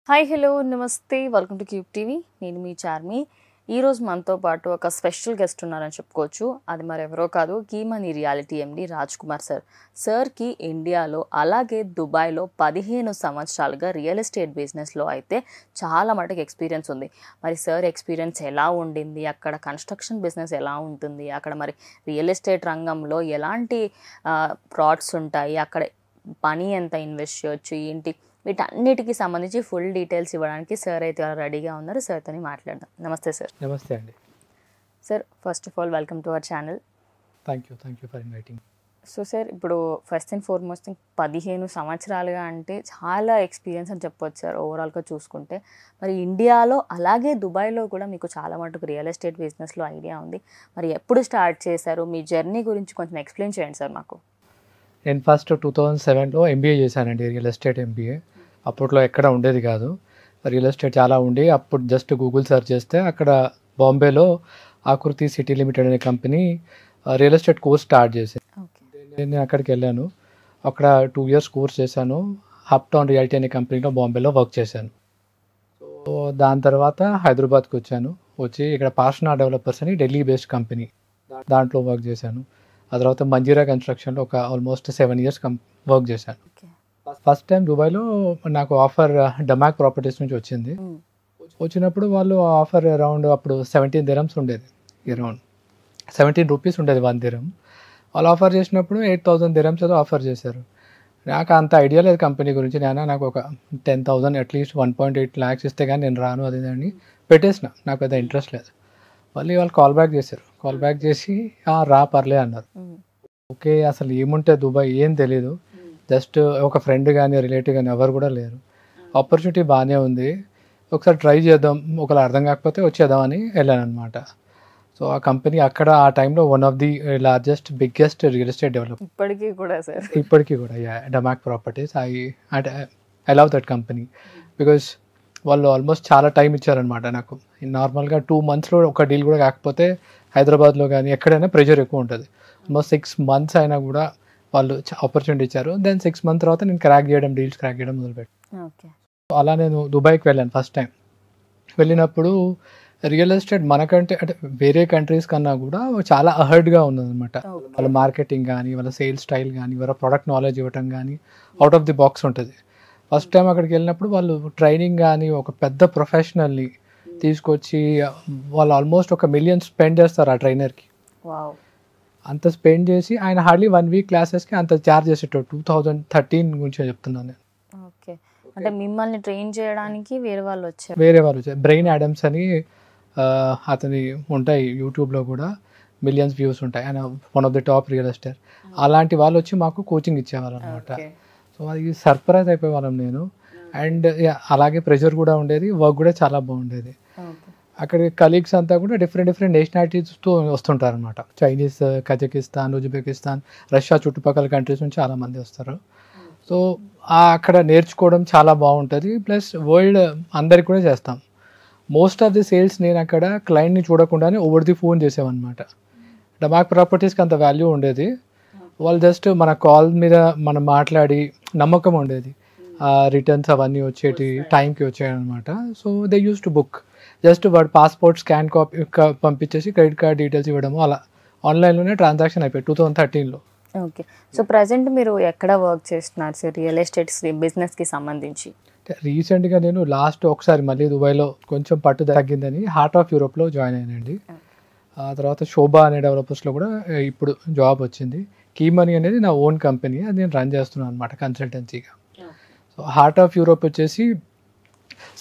Hi hello నమస్తే welcome to cube TV. నేను మీ చార్మి. ఈరోజు మనతో పాటు ఒక స్పెషల్ గెస్ట్ ఉన్నారని చెప్పుకోవచ్చు. అది మరెవరో కాదు, కీమనీ రియాలిటీ ఎండి రాజ్ కుమార్ సార్. సార్కి ఇండియాలో అలాగే దుబాయ్లో 15 సంవత్సరాలుగా రియల్ ఎస్టేట్ బిజినెస్లో అయితే చాలా మటుకు ఎక్స్పీరియన్స్ ఉంది. మరి సార్ ఎక్స్పీరియన్స్ ఎలా ఉండింది, అక్కడ కన్స్ట్రక్షన్ బిజినెస్ ఎలా ఉంటుంది, అక్కడ మరి రియల్ ఎస్టేట్ రంగంలో ఎలాంటి ఫ్రాడ్స్ ఉంటాయి, అక్కడ మనీ ఎంత ఇన్వెస్ట్ చేయొచ్చు, ఏంటి వీటన్నిటికి సంబంధించి ఫుల్ డీటెయిల్స్ ఇవ్వడానికి సార్ అయితే రెడీగా ఉన్నారు. సార్తో మాట్లాడదాం. నమస్తే సార్. నమస్తే అండి. Sir first of all welcome to our channel. Thank you for inviting. So sir, ఇప్పుడు ఫస్ట్ అండ్ ఫార్మోస్ట్ 15 సంవత్సరాలుగా అంటే చాలా ఎక్స్పీరియన్స్ అని చెప్పొచ్చు సార్ ఓవరాల్గా చూసుకుంటే. మరి ఇండియాలో అలాగే దుబాయ్లో కూడా మీకు చాలా మటుకు రియల్ ఎస్టేట్ బిజినెస్లో ఐడియా ఉంది. మరి ఎప్పుడు స్టార్ట్ చేశారు, మీ జర్నీ గురించి కొంచెం ఎక్స్ప్లెయిన్ చేయండి సార్ మాకు. నేను ఫస్ట్ 2007లో ఎంబీఏ చేశానండి, రియల్ ఎస్టేట్ ఎంబీఏ. అప్పట్లో ఎక్కడ ఉండేది కాదు, రియల్ ఎస్టేట్ చాలా ఉండి. అప్పుడు జస్ట్ గూగుల్ సెర్చ్ చేస్తే అక్కడ బాంబేలో ఆకృతి సిటీ లిమిటెడ్ అనే company real estate course start చేసింది. నేను అక్కడికి వెళ్ళాను. అక్కడ 2 years కోర్స్ చేశాను. అప్ టౌన్ రియాలిటీ అనే కంపెనీలో బాంబేలో వర్క్ చేశాను. సో దాని తర్వాత హైదరాబాద్కి వచ్చి ఇక్కడ పార్షనా డెవలపర్స్ అని ఢిల్లీ బేస్డ్ కంపెనీ, దాంట్లో వర్క్ చేశాను. ఆ తర్వాత మంజీరా కన్స్ట్రక్షన్లో ఒక ఆల్మోస్ట్ 7 years వర్క్ చేశాను. ఫస్ట్ టైం దుబాయ్లో నాకు ఆఫర్ డమాక్ ప్రాపర్టీస్ నుంచి వచ్చింది. వచ్చినప్పుడు వాళ్ళు ఆఫర్ అరౌండ్ అప్పుడు 17 dirhams ఉండేది, అరౌండ్ 17 rupees ఉండేది 1 dirham. వాళ్ళు ఆఫర్ చేసినప్పుడు 8,000 dirhams ఏదో ఆఫర్ చేశారు. నాకు అంత ఐడియా లేదు కంపెనీ గురించి. నాకు ఒక 10,000 అట్లీస్ట్ 1.8 lakhs ఇస్తే కానీ నేను రాను అది అని పెట్టేసిన. నాకు పెద్ద ఇంట్రెస్ట్ లేదు. మళ్ళీ వాళ్ళు కాల్ బ్యాక్ చేసి రా పర్లే అన్నారు. ఓకే, అసలు ఏముంటే దుబాయ్ ఏం తెలీదు, జస్ట్ ఒక ఫ్రెండ్ కానీ రిలేటివ్ కానీ ఎవరు కూడా లేరు. ఆపర్చునిటీ బాగానే ఉంది, ఒకసారి ట్రై చేద్దాం, ఒకవేళ అర్థం కాకపోతే వచ్చేద్దాం అని వెళ్ళాను అనమాట. సో ఆ కంపెనీ అక్కడ ఆ టైంలో one of the largest biggest real estate developer ఇప్పటికీ కూడా Damac properties. I love that company because వాళ్ళు ఆల్మోస్ట్ చాలా టైం ఇచ్చారనమాట నాకు. నార్మల్గా 2 monthsలో ఒక డీల్ కూడా కాకపోతే హైదరాబాద్లో కానీ ఎక్కడైనా ప్రెషర్ ఎక్కువ ఉంటుంది. ఆల్మోస్ట్ 6 months అయినా కూడా వాళ్ళు ఆపర్చునిటీ ఇచ్చారు. దెన్ 6 months తర్వాత నేను డీల్స్ క్రాక్ చేయడం మొదలుపెట్టాను. అలా నేను దుబాయ్కి వెళ్ళాను ఫస్ట్ టైం. వెళ్ళినప్పుడు రియల్ ఎస్టేట్ మనకంటే అంటే వేరే కంట్రీస్ కన్నా కూడా చాలా అహర్డ్గా ఉన్నదన్నమాట. వాళ్ళ మార్కెటింగ్ కానీ, వాళ్ళ సేల్స్ స్టైల్ కానీ, వాళ్ళ ప్రోడక్ట్ నాలెడ్జ్ ఇవ్వటం కానీ అవుట్ ఆఫ్ ది బాక్స్ ఉంటుంది. ఫస్ట్ టైం అక్కడికి వెళ్ళినప్పుడు వాళ్ళు ట్రైనింగ్ కానీ ఒక పెద్ద ప్రొఫెషనల్ని తీసుకొచ్చి వాళ్ళు ఆల్మోస్ట్ $1 million స్పెండ్ చేస్తారు ఆ ట్రైనర్కి. అంత స్పెండ్ చేసి ఆయన హార్డ్లీ 1 week క్లాసెస్కి అంత ఛార్జ్ చేసేటోడు. 2013 గురించి చెప్తున్నాను నేను. ఓకే, అంటే మిమ్మల్ని ట్రైన్ చేయడానికి వేరే వాళ్ళు వచ్చారు. బ్రెయిన్ యాడమ్స్ అని అతని ఉంటాయి యూట్యూబ్లో కూడా, millions వ్యూస్ ఉంటాయి. ఆయన one of the top real estate. అలాంటి వాళ్ళు వచ్చి మాకు కోచింగ్ ఇచ్చేవాళ్ళు అనమాట. సో అది సర్ప్రైజ్ అయిపోయేవాళ్ళం నేను. అండ్ అలాగే ప్రెషర్ కూడా ఉండేది, వర్క్ కూడా చాలా బాగుండేది. అక్కడ కలీగ్స్ అంతా కూడా డిఫరెంట్ నేషనాలిటీస్తో వస్తుంటారు అనమాట. చైనీస్, కజకిస్తాన్, ఉజ్బెకిస్తాన్, రష్యా చుట్టుపక్కల కంట్రీస్ నుంచి చాలామంది వస్తారు. సో అక్కడ నేర్చుకోవడం చాలా బాగుంటుంది. ప్లస్ వరల్డ్ అందరికి కూడా చేస్తాం. మోస్ట్ ఆఫ్ ది సేల్స్ నేను అక్కడ క్లయింట్ని చూడకుండానే ఓవర్ ది ఫోన్ చేసామన్నమాట. డమాక్ ప్రాపర్టీస్కి అంత వాల్యూ ఉండేది. వాళ్ళు జస్ట్ మన కాల్ మీద మనం మాట్లాడి నమ్మకం ఉండేది. రిటర్న్స్ అవన్నీ వచ్చేటి టైంకి వచ్చాయి అనమాట. So they use to book. Just వాడు పాస్పోర్ట్ స్కాన్ కాపీ పంపించేసి క్రెడిట్ కార్డ్ డీటెయిల్స్ ఇవ్వడము, అలా ఆన్లైన్లోనే ట్రాన్సాక్షన్ అయిపోయి 2013లో. ఓకే, సో ప్రజెంట్ మీరు ఎక్కడ వర్క్ చేస్తున్నారు సార్ రియల్ ఎస్టేట్ బిజినెస్కి సంబంధించి? రీసెంట్గా నేను ఒకసారి మళ్ళీ దుబాయ్లో కొంచెం పట్టు తగ్గిందని హార్ట్ ఆఫ్ యూరోప్లో జాయిన్ అయ్యానండి. ఆ తర్వాత శోభా అనే డెవలపర్స్లో కూడా ఇప్పుడు జాబ్ వచ్చింది. కీమనీ అనేది నా ఓన్ కంపెనీ, అది నేను రన్ చేస్తున్నాను అనమాట కన్సల్టెన్సీగా. సో హార్ట్ ఆఫ్ యూరోప్ వచ్చేసి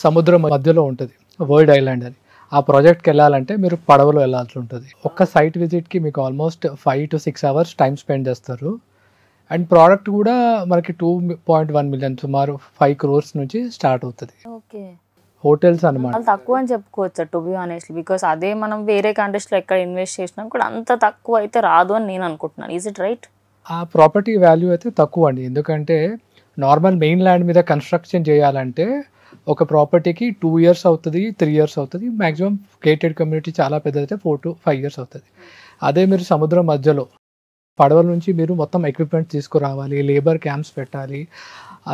సముద్రం మధ్యలో ఉంటుంది, వరల్డ్ ఐలాండ్ అని. ఆ ప్రాజెక్ట్కి వెళ్ళాలంటే మీరు పడవలో వెళ్ళాల్సి ఉంటుంది. ఒక్క సైట్ విజిట్కి మీకు almost 5 to 6 hours time spend చేస్తారు. అండ్ ప్రోడక్ట్ కూడా మనకి 2.1 million, సుమారు 5 crores నుంచి స్టార్ట్ అవుతుంది. ఓకే, హోటల్స్ అనమాట. తక్కువ అని చెప్పుకోవచ్చు టు బి ఆనెస్ట్లీ, బికాస్ అదే మనం వేరే కంట్రీస్లో ఎక్కడ ఇన్వెస్ట్ చేసినా కూడా అంత తక్కువ అయితే రాదు అని నేను అనుకుంటున్నాను. Is it right? ఆ ప్రాపర్టీ వాల్యూ అయితే తక్కువ అండి. ఎందుకంటే నార్మల్ మెయిన్ ల్యాండ్ మీద కన్స్ట్రక్షన్ చేయాలంటే ఒక ప్రాపర్టీకి 2 years అవుతుంది, 3 years అవుతుంది. మ్యాక్సిమం గేటెడ్ కమ్యూనిటీ చాలా పెద్దదైతే 4 to 5 years అవుతుంది. అదే మీరు సముద్రం మధ్యలో పడవల నుంచి మీరు మొత్తం ఎక్విప్మెంట్ తీసుకురావాలి, లేబర్ క్యాంప్స్ పెట్టాలి,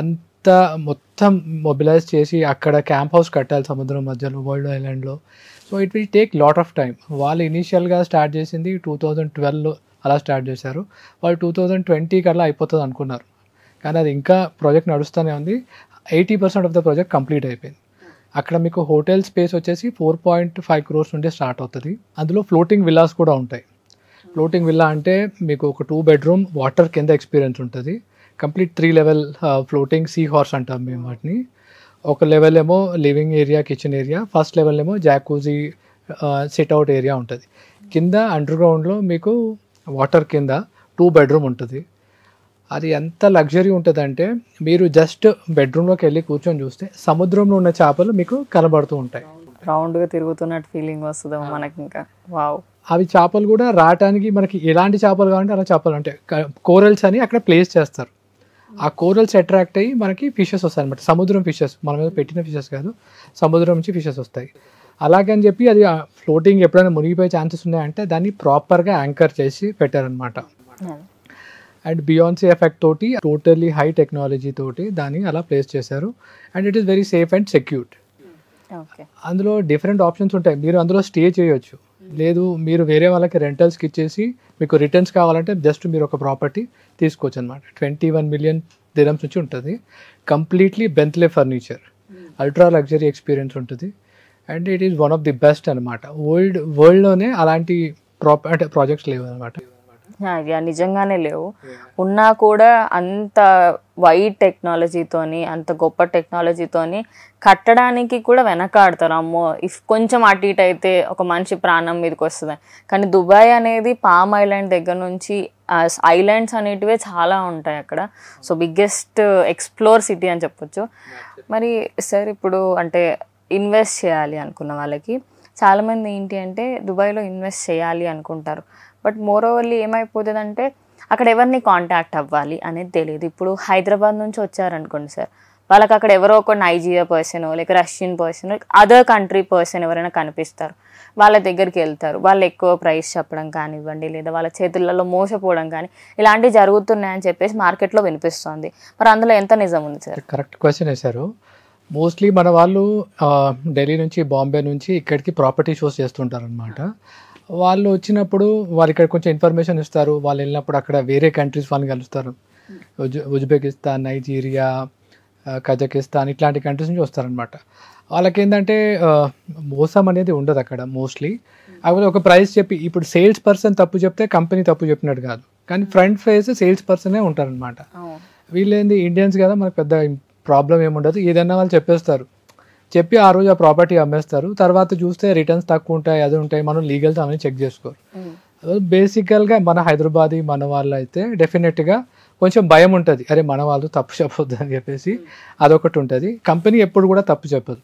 అంత అంతా మొత్తం మొబిలైజ్ చేసి అక్కడ క్యాంప్ హౌస్ కట్టాలి సముద్రం మధ్యలో వరల్డ్ ఐలాండ్లో. So it will take lot of time. వాళ్ళు ఇనీషియల్గా స్టార్ట్ చేసింది 2012లో అలా స్టార్ట్ చేశారు. వాళ్ళు 2020 కల్లా అయిపోతుంది అనుకున్నారు, కానీ అది ఇంకా ప్రాజెక్ట్ నడుస్తూనే ఉంది. 80% ఆఫ్ ద ప్రాజెక్ట్ కంప్లీట్ అయిపోయింది. అక్కడ మీకు హోటల్ స్పేస్ వచ్చేసి 4.5 crores నుండి స్టార్ట్ అవుతుంది. అందులో ఫ్లోటింగ్ విల్లాస్ కూడా ఉంటాయి. ఫ్లోటింగ్ విల్లా అంటే మీకు ఒక 2 bedroom వాటర్ కింద ఎక్స్పీరియన్స్ ఉంటుంది. Complete 3 level floating see horse అంటాం మేము వాటిని. ఒక లెవెల్ ఏమో living area, kitchen area, first level ఏమో జాకూజీ సిట్అవుట్ ఏరియా ఉంటుంది. కింద అండర్ గ్రౌండ్లో మీకు వాటర్ కింద 2 bedroom ఉంటుంది. అది ఎంత లగ్జరీ ఉంటుందంటే మీరు జస్ట్ బెడ్రూమ్లోకి వెళ్ళి కూర్చొని చూస్తే సముద్రంలో ఉన్న చేపలు మీకు కనబడుతూ ఉంటాయి. రౌండ్గా తిరుగుతున్నట్టు ఫీలింగ్ వస్తుంది మనకి. ఇంకా వావ్. అవి చేపలు కూడా రావటానికి మనకి ఎలాంటి చేపలు కావాలంటే అలా చేపలు ఉంటాయి. కోరల్స్ అని అక్కడ ప్లేస్ చేస్తారు. ఆ కోరల్స్ అట్రాక్ట్ అయ్యి మనకి ఫిషెస్ వస్తాయి అనమాట. సముద్రం ఫిషెస్, మన మీద పెట్టిన ఫిషెస్ కాదు, సముద్రం నుంచి ఫిషెస్ వస్తాయి. అలాగని చెప్పి అది ఫ్లోటింగ్ ఎప్పుడైనా మునిగిపోయే ఛాన్సెస్ ఉన్నాయంటే దాన్ని ప్రాపర్గా యాంకర్ చేసి పెట్టారనమాట. అండ్ బియాన్సీ ఎఫెక్ట్ తోటి టోటల్లీ హై టెక్నాలజీ తోటి దాన్ని అలా ప్లేస్ చేశారు. And it is very safe and secured. అందులో డిఫరెంట్ ఆప్షన్స్ ఉంటాయి. మీరు అందులో స్టే చేయొచ్చు, లేదు మీరు వేరే వాళ్ళకి రెంటల్స్కి ఇచ్చేసి మీకు రిటర్న్స్ కావాలంటే జస్ట్ మీరు ఒక ప్రాపర్టీ తీసుకోవచ్చు అనమాట. 21 million dirhams నుంచి ఉంటుంది. Completely Bentley furniture, ultra luxury experience ఉంటుంది. And it is one of the best అనమాట. వరల్డ్లోనే అలాంటి ప్రాజెక్ట్స్ లేవు అనమాట. నిజంగానే లేవు. ఉన్నా కూడా అంత వైడ్ టెక్నాలజీతోని, అంత గొప్ప టెక్నాలజీతోని కట్టడానికి కూడా వెనకాడతారు. అమ్మో ఇఫ్ కొంచెం అటు ఇటు అయితే ఒక మనిషి ప్రాణం మీదకి వస్తుంది. కానీ దుబాయ్ అనేది పామ్ ఐలాండ్ దగ్గర నుంచి ఐలాండ్స్ అనేటివే చాలా ఉంటాయి అక్కడ. సో బిగ్గెస్ట్ ఎక్స్ప్లోర్ సిటీ అని చెప్పొచ్చు. మరి సార్ ఇప్పుడు అంటే ఇన్వెస్ట్ చేయాలి అనుకున్న వాళ్ళకి చాలామంది ఏంటి అంటే దుబాయ్లో ఇన్వెస్ట్ చేయాలి అనుకుంటారు. బట్ మోర్ ఓవర్లీ ఏమైపోతుందంటే అక్కడ ఎవరిని కాంటాక్ట్ అవ్వాలి అనేది తెలియదు. ఇప్పుడు హైదరాబాద్ నుంచి వచ్చారనుకోండి సార్, వాళ్ళకి అక్కడ ఎవరో ఒక నైజీరియా పర్సన్, లేక Russian person, other country person ఎవరైనా కనిపిస్తారు, వాళ్ళ దగ్గరికి వెళ్తారు. వాళ్ళు ఎక్కువ ప్రైస్ చెప్పడం కానివ్వండి, లేదా వాళ్ళ చేతులలో మోసపోవడం కానీ ఇలాంటివి జరుగుతున్నాయని చెప్పేసి మార్కెట్లో వినిపిస్తుంది. మరి అందులో ఎంత నిజం ఉంది సార్? కరెక్ట్ క్వశ్చన్ వేశారు. మోస్ట్లీ మన వాళ్ళు ఢిల్లీ నుంచి, బాంబే నుంచి ఇక్కడికి ప్రాపర్టీ షోస్ చేస్తుంటారు అనమాట. వాళ్ళు వచ్చినప్పుడు వాళ్ళు ఇక్కడ కొంచెం ఇన్ఫర్మేషన్ ఇస్తారు. వాళ్ళు వెళ్ళినప్పుడు అక్కడ వేరే కంట్రీస్ వాళ్ళని కలుస్తారు. ఉజ్బెకిస్తాన్, నైజీరియా, కజకిస్తాన్ ఇట్లాంటి కంట్రీస్ నుంచి వస్తారనమాట. వాళ్ళకి ఏంటంటే మోసం అనేది ఉండదు అక్కడ మోస్ట్లీ. కాకపోతే ఒక ప్రైస్ చెప్పి, ఇప్పుడు సేల్స్ పర్సన్ తప్పు చెప్తే కంపెనీ తప్పు చెప్పినట్టు కాదు, కానీ ఫ్రంట్ ఫేస్ సేల్స్ పర్సనే ఉంటారనమాట. వీళ్ళేంది ఇండియన్స్ కదా, మనకు పెద్ద ప్రాబ్లం ఏముండదు, ఏదైనా వాళ్ళు చెప్పేస్తారు. చెప్పి ఆ రోజు ఆ ప్రాపర్టీ అమ్మేస్తారు. తర్వాత చూస్తే రిటర్న్స్ తక్కువ ఉంటాయి, అది ఉంటాయి, మనం లీగల్స్ అవన్నీ చెక్ చేసుకోరు. బేసికల్గా మన హైదరాబాదీ మన వాళ్ళు అయితే డెఫినెట్గా కొంచెం భయం ఉంటుంది, అరే మన వాళ్ళు తప్పు చెప్పొద్దు అని చెప్పేసి అదొకటి ఉంటుంది. కంపెనీ ఎప్పుడు కూడా తప్పు చెప్పదు.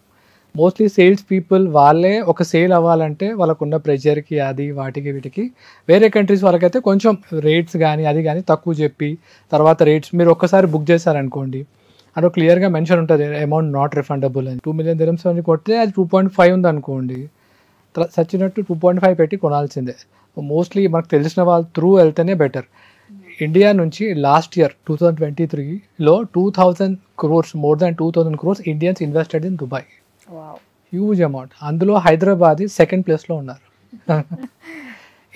మోస్ట్లీ సేల్స్ పీపుల్ వాళ్ళే ఒక సేల్ అవ్వాలంటే వాళ్ళకున్న ప్రెషర్కి అది వాటికి వీటికి వేరే కంట్రీస్ వాళ్ళకైతే కొంచెం రేట్స్ కానీ అది కానీ తక్కువ చెప్పి తర్వాత రేట్స్ మీరు ఒక్కసారి బుక్ చేశారనుకోండి, అక్కడ క్లియర్గా మెన్షన్ ఉంటుంది అమౌంట్ నాట్ రిఫండబుల్ అని. 2 million dirhams అని కొడితే అది 2.5 ఉంది అనుకోండి, సచ్చినట్టు 2.5 పెట్టి కొనాల్సిందే. మోస్ట్లీ మనకు తెలిసిన వాళ్ళ త్రూ వెళ్తేనే బెటర్. ఇండియా నుంచి లాస్ట్ ఇయర్ 2023లో 2,000 crores, more than 2,000 crores Indians invested in Dubai. Huge amount. అందులో హైదరాబాద్ సెకండ్ ప్లేస్లో ఉన్నారు.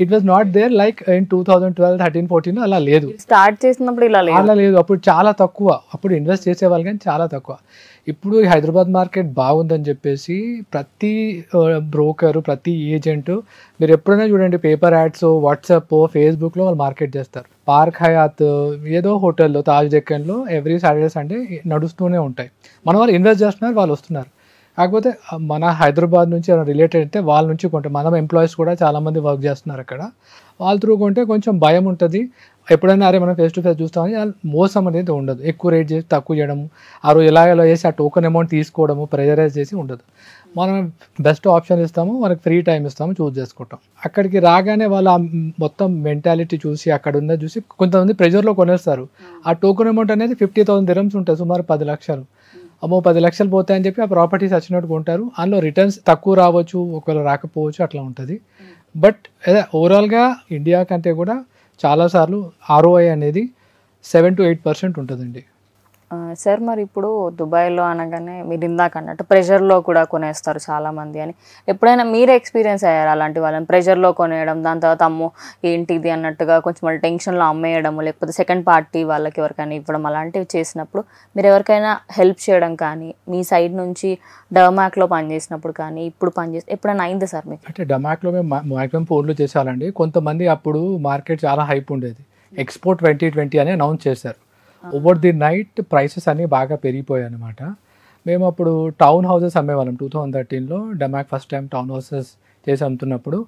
It was not there like in 2012, 13, 14 అలా లేదు. స్టార్ట్ చేసినప్పుడు అలా లేదు. అప్పుడు చాలా తక్కువ, అప్పుడు ఇన్వెస్ట్ చేసేవాళ్ళు కానీ చాలా తక్కువ. ఇప్పుడు హైదరాబాద్ మార్కెట్ బాగుందని చెప్పేసి ప్రతి బ్రోకరు, ప్రతి ఏజెంట్ మీరు ఎప్పుడైనా చూడండి పేపర్ యాడ్స్, వాట్సాప్, ఫేస్బుక్లో వాళ్ళు మార్కెట్ చేస్తారు. పార్క్ హయాత్ ఏదో హోటల్లో, తాజ్ డెక్కన్లో ఎవ్రీ సాటర్డే సండే నడుస్తూనే ఉంటాయి. మన వాళ్ళు ఇన్వెస్ట్ చేస్తున్నారు, వాళ్ళు వస్తున్నారు. కాకపోతే మన హైదరాబాద్ నుంచి రిలేటెడ్ అయితే వాళ్ళ నుంచి కొంటే, మనం ఎంప్లాయీస్ కూడా చాలామంది వర్క్ చేస్తున్నారు అక్కడ, వాళ్ళ త్రూ కొంటే కొంచెం భయం ఉంటుంది. ఎప్పుడైనా అరే మనం ఫేస్ టు ఫేస్ చూస్తామని మోసం అనేది ఉండదు. ఎక్కువ రేట్ చేసి తక్కువ చేయడము, ఆ రోజు ఎలా చేసి ఆ టోకెన్ అమౌంట్ తీసుకోవడము, ప్రెజరైజ్ చేసి ఉండదు. మనం బెస్ట్ ఆప్షన్ ఇస్తాము, మనకి ఫ్రీ టైం ఇస్తాము, చూస్ చేసుకుంటాం. అక్కడికి రాగానే వాళ్ళ మొత్తం మెంటాలిటీ చూసి అక్కడ ఉన్నది చూసి కొంతమంది ప్రెజర్లో కొనేస్తారు. ఆ టోకెన్ అమౌంట్ అనేది 50,000 dirhams ఉంటుంది, సుమారు 10 లక్షలు. అమ్మో 10 లక్షలు పోతాయని చెప్పి ఆ ప్రాపర్టీస్ వచ్చినట్టు కొంటారు. అందులో రిటర్న్స్ తక్కువ రావచ్చు, ఒకవేళ రాకపోవచ్చు, అట్లా ఉంటుంది. బట్ అదే ఓవరాల్గా ఇండియా కంటే కూడా చాలాసార్లు ROI అనేది 7 to 8% ఉంటుందండి. సార్ మరి ఇప్పుడు దుబాయ్లో అనగానే మీరు ఇందాక అన్నట్టు ప్రెషర్లో కూడా కొనేస్తారు చాలామంది అని, ఎప్పుడైనా మీరే ఎక్స్పీరియన్స్ అయ్యారు అలాంటి వాళ్ళని ప్రెషర్లో కొనేయడం, దాని తర్వాత అమ్మో ఏంటిది అన్నట్టుగా కొంచెం వాళ్ళు టెన్షన్లో అమ్మేయడము, లేకపోతే సెకండ్ పార్టీ వాళ్ళకి ఎవరికైనా ఇవ్వడం, అలాంటివి చేసినప్పుడు మీరు ఎవరికైనా హెల్ప్ చేయడం కానీ, మీ సైడ్ నుంచి డమాక్లో పనిచేసినప్పుడు కానీ ఇప్పుడు ఎప్పుడైనా అయింది సార్ మీకు? అంటే డమాక్లో మేము మ్యాక్సిమం ఫోన్లు చేసేవాళ్ళండి. కొంతమంది అప్పుడు మార్కెట్ చాలా హైప్ ఉండేది, ఎక్స్పోర్ట్ 2020 అని అనౌన్స్ చేశారు. ఓవర్ ది నైట్ ప్రైసెస్ అన్నీ బాగా పెరిగిపోయాయి అనమాట. మేము అప్పుడు టౌన్ హౌసెస్ అమ్మేవాళ్ళం 2013లో. Damac first time town houses చేసి అమ్ముతున్నప్పుడు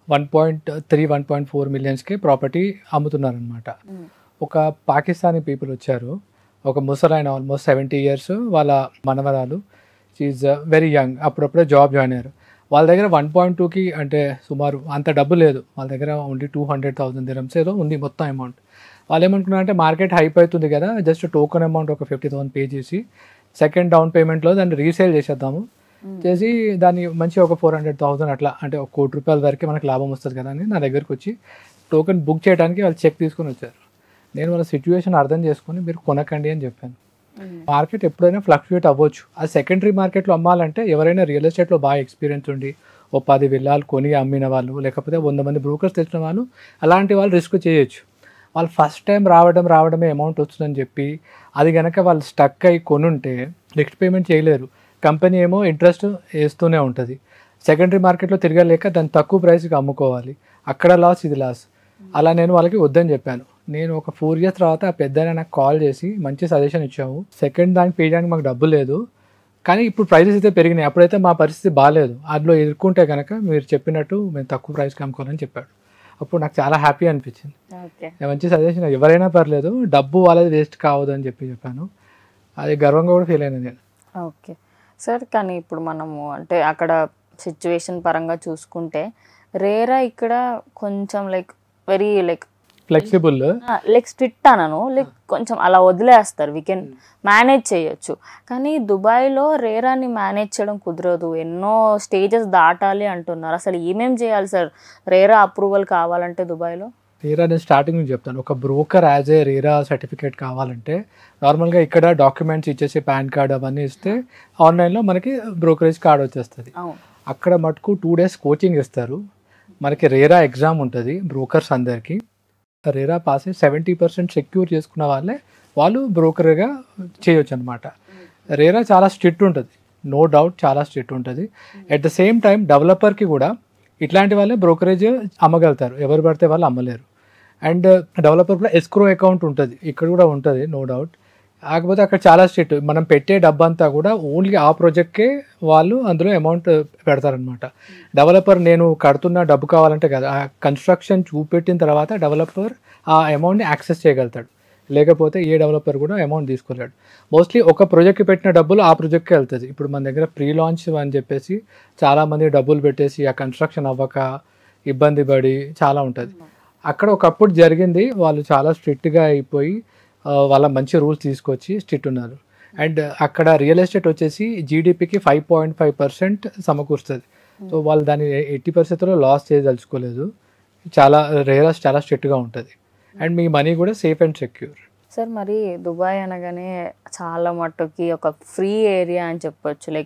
1.3 1.4 మిలియన్స్కి ప్రాపర్టీ అమ్ముతున్నారనమాట. ఒక పాకిస్తానీ పీపుల్ వచ్చారు, ఒక ముసలైన ఆల్మోస్ట్ 70 years, వాళ్ళ మనవరాలు, షీఈ్ వెరీ యంగ్, అప్పుడప్పుడే జాబ్ జాయిన్ అయ్యారు. వాళ్ళ దగ్గర 1.2కి అంటే సుమారు అంత డబ్బు లేదు, వాళ్ళ దగ్గర ఓన్లీ 200,000 dirhams ఏదో ఉంది మొత్తం అమౌంట్. వాళ్ళు ఏమనుకున్నారంటే మార్కెట్ హైప్ అవుతుంది కదా, జస్ట్ టోకెన్ అమౌంట్ ఒక 50,000 పే చేసి సెకండ్ డౌన్ పేమెంట్లో దాన్ని రీసేల్ చేసేద్దాము, చేసి దాన్ని మంచి ఒక 400,000 అట్లా, అంటే ₹1 కోటి వరకు మనకు లాభం వస్తుంది కదా అని నా దగ్గరికి వచ్చి టోకెన్ బుక్ చేయడానికి వాళ్ళు చెక్ తీసుకొని వచ్చారు. నేను వాళ్ళ సిచ్యువేషన్ అర్థం చేసుకొని మీరు కొనకండి అని చెప్పాను. మార్కెట్ ఎప్పుడైనా ఫ్లక్చుయేట్ అవ్వచ్చు. అది సెకండరీ మార్కెట్లో అమ్మాలంటే ఎవరైనా రియల్ ఎస్టేట్లో బాగా ఎక్స్పీరియన్స్ ఉండి ఓ 10 విల్లాలు కొని అమ్మిన వాళ్ళు, లేకపోతే 100 మంది బ్రోకర్స్ తెచ్చిన వాళ్ళు, అలాంటి వాళ్ళు రిస్క్ చేయొచ్చు. వాళ్ళు ఫస్ట్ టైం రావడమే అమౌంట్ వస్తుందని చెప్పి అది కనుక వాళ్ళు స్టక్ అయ్యి కొనుంటే నెక్స్ట్ పేమెంట్ చేయలేరు. కంపెనీ ఏమో ఇంట్రెస్ట్ వేస్తూనే ఉంటుంది. సెకండరీ మార్కెట్లో తిరగలేక దాన్ని తక్కువ ప్రైస్కి అమ్ముకోవాలి, అక్కడ లాస్ ఇది లాస్. అలా నేను వాళ్ళకి వద్దని చెప్పాను. నేను ఒక 4 years తర్వాత ఆ పెద్దనే నాకు కాల్ చేసి మంచి సజెషన్ ఇచ్చాము, సెకండ్ దానికి పే చేయడానికి మాకు డబ్బు లేదు, కానీ ఇప్పుడు ప్రైసెస్ అయితే పెరిగినాయి, అప్పుడైతే మా పరిస్థితి బాగాలేదు, అందులో ఎదుర్కొంటే కనుక మీరు చెప్పినట్టు మేము తక్కువ ప్రైస్కి అమ్ముకోవాలని చెప్పాడు. అప్పుడు నాకు చాలా హ్యాపీ అనిపించింది. మంచి సజెషన్, ఎవరైనా పర్లేదు, డబ్బు వాళ్ళది వేస్ట్ కావద్దు అని చెప్పాను. అది గర్వంగా కూడా ఫీల్ అయినా నేను. ఓకే సార్, కానీ ఇప్పుడు మనము అంటే అక్కడ సిచ్యువేషన్ పరంగా చూసుకుంటే రేరా ఇక్కడ కొంచెం వెరీ ఫ్లెక్సిబుల్, స్ట్రిక్ట్ అనను, కొంచెం అలా వదిలేస్తారు, వీ కెన్ మేనేజ్ చేయొచ్చు. కానీ దుబాయ్లో రేరాని మేనేజ్ చేయడం కుదరదు, ఎన్నో స్టేజెస్ దాటాలి అంటున్నారు. అసలు ఏమేం చేయాలి సార్ రేరా అప్రూవల్ కావాలంటే దుబాయ్లో? రేరా నేను స్టార్టింగ్ నుంచి చెప్తాను. ఒక broker as a RERA certificate కావాలంటే నార్మల్గా ఇక్కడ డాక్యుమెంట్స్ ఇచ్చేసి పాన్ కార్డ్ అవన్నీ ఇస్తే ఆన్లైన్లో మనకి బ్రోకరేజ్ కార్డ్ వచ్చేస్తుంది. అక్కడ మటుకు 2 days కోచింగ్ ఇస్తారు. మనకి రేరా ఎగ్జామ్ ఉంటుంది బ్రోకర్స్ అందరికీ. రేరా పాస్ 70% సెక్యూర్ చేసుకున్న వాళ్ళు బ్రోకర్గా చేయొచ్చు అనమాట. రేరా చాలా స్ట్రిక్ట్ ఉంటుంది, నో డౌట్ చాలా స్ట్రిక్ట్ ఉంటుంది. అట్ ద సేమ్ టైం డెవలపర్కి కూడా ఇట్లాంటి వాళ్ళే బ్రోకరేజ్ అమ్మగలుగుతారు, ఎవరు పడితే వాళ్ళు అమ్మలేరు. అండ్ డెవలపర్ కూడా ఎస్క్రో అకౌంట్ ఉంటుంది, ఇక్కడ కూడా ఉంటుంది నో డౌట్. కాకపోతే అక్కడ చాలా స్ట్రిక్ట్, మనం పెట్టే డబ్బంతా కూడా ఓన్లీ ఆ ప్రాజెక్ట్కే వాళ్ళు అందులో అమౌంట్ పెడతారనమాట. డెవలపర్ నేను కడుతున్న డబ్బు కావాలంటే కదా, ఆ కన్స్ట్రక్షన్ చూపెట్టిన తర్వాత డెవలపర్ ఆ అమౌంట్ని యాక్సెస్ చేయగలుగుతాడు, లేకపోతే ఏ డెవలపర్ కూడా అమౌంట్ తీసుకోలేడు. మోస్ట్లీ ఒక ప్రాజెక్ట్కి పెట్టిన డబ్బులు ఆ ప్రాజెక్ట్కే వెళ్తుంది. ఇప్పుడు మన దగ్గర ప్రీ లాంచ్ అని చెప్పేసి చాలామంది డబ్బులు పెట్టేసి ఆ కన్స్ట్రక్షన్ అవ్వక ఇబ్బంది పడి చాలా ఉంటుంది. అక్కడ ఒకప్పుడు జరిగింది, వాళ్ళు చాలా స్ట్రిక్ట్గా అయిపోయి వాళ్ళ మంచి రూల్స్ తీసుకొచ్చి స్ట్రిక్ట్ ఉన్నారు. అండ్ అక్కడ రియల్ ఎస్టేట్ వచ్చేసి జీడిపికి 5.5% సమకూరుస్తుంది. సో వాళ్ళు దాన్ని 80% లాస్ చేయదలుచుకోలేదు. చాలా రేరాస్ చాలా స్ట్రిక్ట్గా ఉంటుంది. అండ్ మీ మనీ కూడా సేఫ్ అండ్ సెక్యూర్. సార్ మరి దుబాయ్ అనగానే చాలా మట్టుకి ఒక ఫ్రీ ఏరియా అని చెప్పొచ్చు,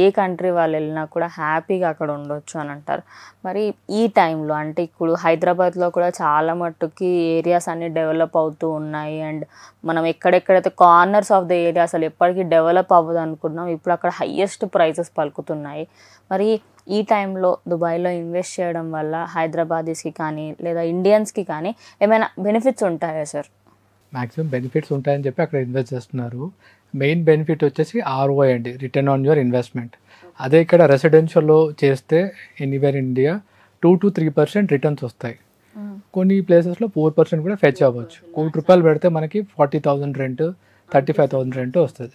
ఏ కంట్రీ వాళ్ళు వెళ్ళినా కూడా హ్యాపీగా అక్కడ ఉండొచ్చు అని అంటారు. మరి ఈ టైంలో అంటే ఇప్పుడు హైదరాబాద్లో కూడా చాలా మట్టుకి ఏరియాస్ అన్నీ డెవలప్ అవుతూ ఉన్నాయి. అండ్ మనం ఎక్కడెక్కడైతే కార్నర్స్ ఆఫ్ ద ఏరియా అసలు ఎప్పటికీ డెవలప్ అవ్వదు అనుకున్నాం, ఇప్పుడు అక్కడ హయ్యెస్ట్ ప్రైసెస్ పలుకుతున్నాయి. మరి ఈ టైంలో దుబాయ్లో ఇన్వెస్ట్ చేయడం వల్ల హైదరాబాదీస్కి కానీ లేదా ఇండియన్స్కి కానీ ఏమైనా బెనిఫిట్స్ ఉంటాయా సార్? మ్యాక్సిమం బెనిఫిట్స్ ఉంటాయని చెప్పి అక్కడ ఇన్వెస్ట్ చేస్తున్నారు. మెయిన్ బెనిఫిట్ వచ్చేసి ROI అండి, రిటర్న్ ఆన్ యువర్ ఇన్వెస్ట్మెంట్. అదే ఇక్కడ రెసిడెన్షియల్లో చేస్తే ఎనీవేర్ ఇండియా 2 to 3% రిటర్న్స్ వస్తాయి. కొన్ని ప్లేసెస్లో 4% కూడా ఫెచ్ అవ్వచ్చు. ₹1 కోటి పెడితే మనకి 40,000 రెంట్, 35,000 రెంట్ వస్తుంది.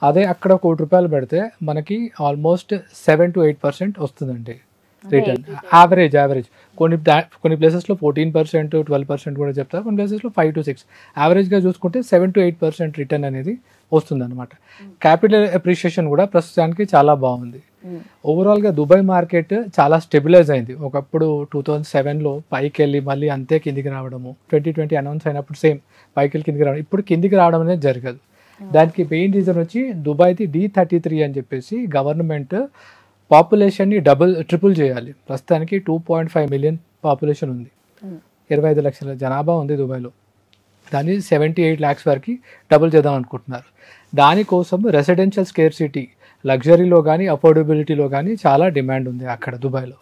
అదే అక్కడ ₹1 కోటి పెడితే మనకి ఆల్మోస్ట్ 7 to 8% వస్తుందండి రిటర్న్. యావరేజ్ కొన్ని ప్లేసెస్లో 14%, 12% కూడా చెప్తారు, కొన్ని ప్లేసెస్లో 5 to 6. యావరేజ్గా చూసుకుంటే 7 to 8% రిటర్న్ అనేది వస్తుందన్నమాట. క్యాపిటల్ అప్రిషియేషన్ కూడా ప్రస్తుతానికి చాలా బాగుంది. ఓవరాల్గా దుబాయ్ మార్కెట్ చాలా స్టెబిలైజ్ అయింది. ఒకప్పుడు 2007లో పైకి వెళ్ళి మళ్ళీ అంతే కిందికి రావడము, 2020 అనౌన్స్ అయినప్పుడు సేమ్ పైకి వెళ్ళి కిందికి రావడం, ఇప్పుడు కిందికి రావడం అనేది జరగదు. దానికి మెయిన్ రీజన్ వచ్చి దుబాయ్ది D33 అని చెప్పేసి గవర్నమెంట్ పాపులేషన్ని ట్రిపుల్ చేయాలి. ప్రస్తుతానికి 2.5 మిలియన్ పాపులేషన్ ఉంది, 25 లక్షల జనాభా ఉంది దుబాయ్లో. దాన్ని 78 lakhs వరకు డబుల్ చేద్దాం అనుకుంటున్నారు. దానికోసం రెసిడెన్షియల్ స్కేర్సిటీ, లగ్జరీలో కానీ అఫోర్డబిలిటీలో కానీ చాలా డిమాండ్ ఉంది అక్కడ దుబాయ్లో.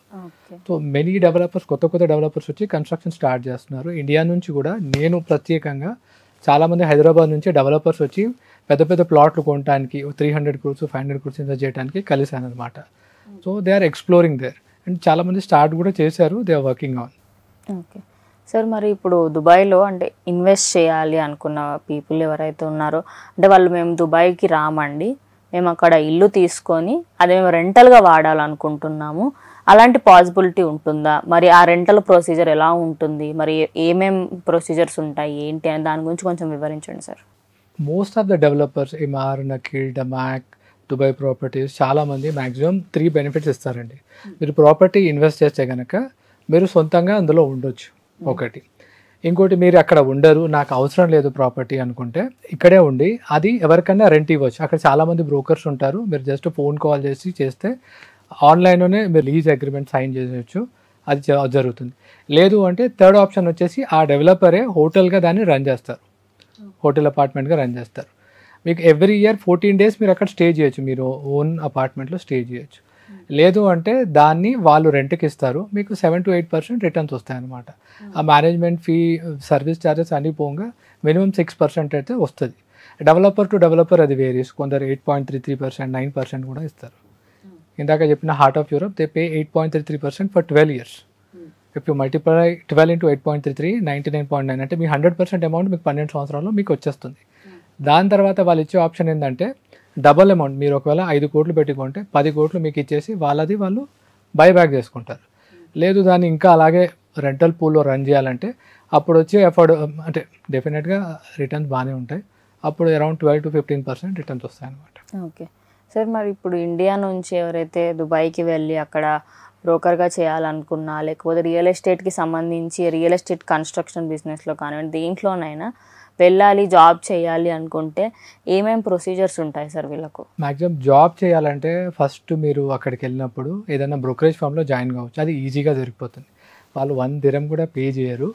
సో మెనీ డెవలపర్స్, కొత్త డెవలపర్స్ వచ్చి కన్స్ట్రక్షన్ స్టార్ట్ చేస్తున్నారు. ఇండియా నుంచి కూడా నేను ప్రత్యేకంగా చాలామంది హైదరాబాద్ నుంచి డెవలపర్స్ వచ్చి పెద్ద ప్లాట్లు కొనడానికి 300 crores 500 crores ఇన్వెస్ట్ చేయడానికి కలిసాను అనమాట. So they are exploring there and చాలామంది స్టార్ట్ కూడా చేశారు, they are working on. Okay sir, మరి ఇప్పుడు దుబాయ్లో అంటే ఇన్వెస్ట్ చేయాలి అనుకున్న పీపుల్ ఎవరైతే ఉన్నారో, అంటే వాళ్ళు మేము దుబాయ్కి రామండి, మేము అక్కడ ఇల్లు తీసుకొని అది మేము రెంటల్గా వాడాలనుకుంటున్నాము, అలాంటి పాసిబిలిటీ ఉంటుందా? మరి ఆ రెంటల్ ప్రొసీజర్ ఎలా ఉంటుంది, మరి ఏమేం ప్రొసీజర్స్ ఉంటాయి ఏంటి అని దాని గురించి కొంచెం వివరించండి sir. Most of the developers Emaar, Nakheel, Damac, Dubai properties చాలామంది మ్యాక్సిమం 3 బెనిఫిట్స్ ఇస్తారండి. మీరు ప్రాపర్టీ ఇన్వెస్ట్ చేస్తే కనుక మీరు సొంతంగా అందులో ఉండొచ్చు ఒకటి. ఇంకోటి, మీరు అక్కడ ఉండరు, నాకు అవసరం లేదు ప్రాపర్టీ అనుకుంటే ఇక్కడే ఉండి అది ఎవరికైనా రెంట్ ఇవ్వచ్చు. అక్కడ చాలామంది బ్రోకర్స్ ఉంటారు, మీరు జస్ట్ ఫోన్ కాల్ చేస్తే ఆన్లైన్లోనే మీరు లీజ్ అగ్రిమెంట్ సైన్ చేసేయచ్చు, అది జరుగుతుంది. లేదు అంటే థర్డ్ ఆప్షన్ వచ్చేసి ఆ డెవలపరే హోటల్గా దాన్ని రన్ చేస్తారు, హోటల్ అపార్ట్మెంట్గా రన్ చేస్తారు. మీకు ఎవ్రీ ఇయర్ 14 days మీరు అక్కడ స్టే చేయొచ్చు, మీరు ఓన్ అపార్ట్మెంట్లో స్టే చేయొచ్చు. లేదు అంటే దాన్ని వాళ్ళు రెంట్కి ఇస్తారు, మీకు 7 to 8% రిటర్న్స్ వస్తాయన్నమాట. ఆ మేనేజ్మెంట్ ఫీ, సర్వీస్ ఛార్జెస్ అన్నీ పోగా మినిమం 6% అయితే వస్తుంది. డెవలపర్ టు డెవలపర్ అది వేరీస్, కొందరు 8.33%, 9% కూడా ఇస్తారు. ఇందాక చెప్పిన heart of Europe they pay 8.33% for 12 years. If you multiply 12 into 8.33, 99.9 అంటే మీ 100% అమౌంట్ మీకు 12 సంవత్సరాల్లో మీకు వచ్చేస్తుంది. దాని తర్వాత వాళ్ళు ఇచ్చే ఆప్షన్ ఏంటంటే డబల్ అమౌంట్, మీరు ఒకవేళ 5 కోట్లు పెట్టుకుంటే 10 కోట్లు మీకు ఇచ్చేసి వాళ్ళు బైబ్యాక్ చేసుకుంటారు. లేదు దాన్ని ఇంకా అలాగే రెంటల్ పూల్లో రన్ చేయాలంటే అప్పుడు వచ్చి అంటే డెఫినెట్గా రిటర్న్స్ బాగానే ఉంటాయి, అప్పుడు అరౌండ్ 12 to 15% రిటర్న్స్ వస్తాయి అన్నమాట. ఓకే సార్, మరి ఇప్పుడు ఇండియా నుంచి ఎవరైతే దుబాయ్కి వెళ్ళి అక్కడ బ్రోకర్గా చేయాలనుకున్నా, లేకపోతే రియల్ ఎస్టేట్కి సంబంధించి రియల్ ఎస్టేట్ కన్స్ట్రక్షన్ బిజినెస్లో కానివ్వండి దేంట్లోనైనా వెళ్ళాలి, జాబ్ చేయాలి అనుకుంటే ఏమేం ప్రొసీజర్స్ ఉంటాయి సార్ వీళ్ళకు? మ్యాక్సిమం జాబ్ చేయాలంటే ఫస్ట్ మీరు అక్కడికి వెళ్ళినప్పుడు ఏదైనా బ్రోకరేజ్ ఫామ్లో జాయిన్ కావచ్చు, అది ఈజీగా దొరికిపోతుంది. వాళ్ళు 1 dirham కూడా పే చేయరు.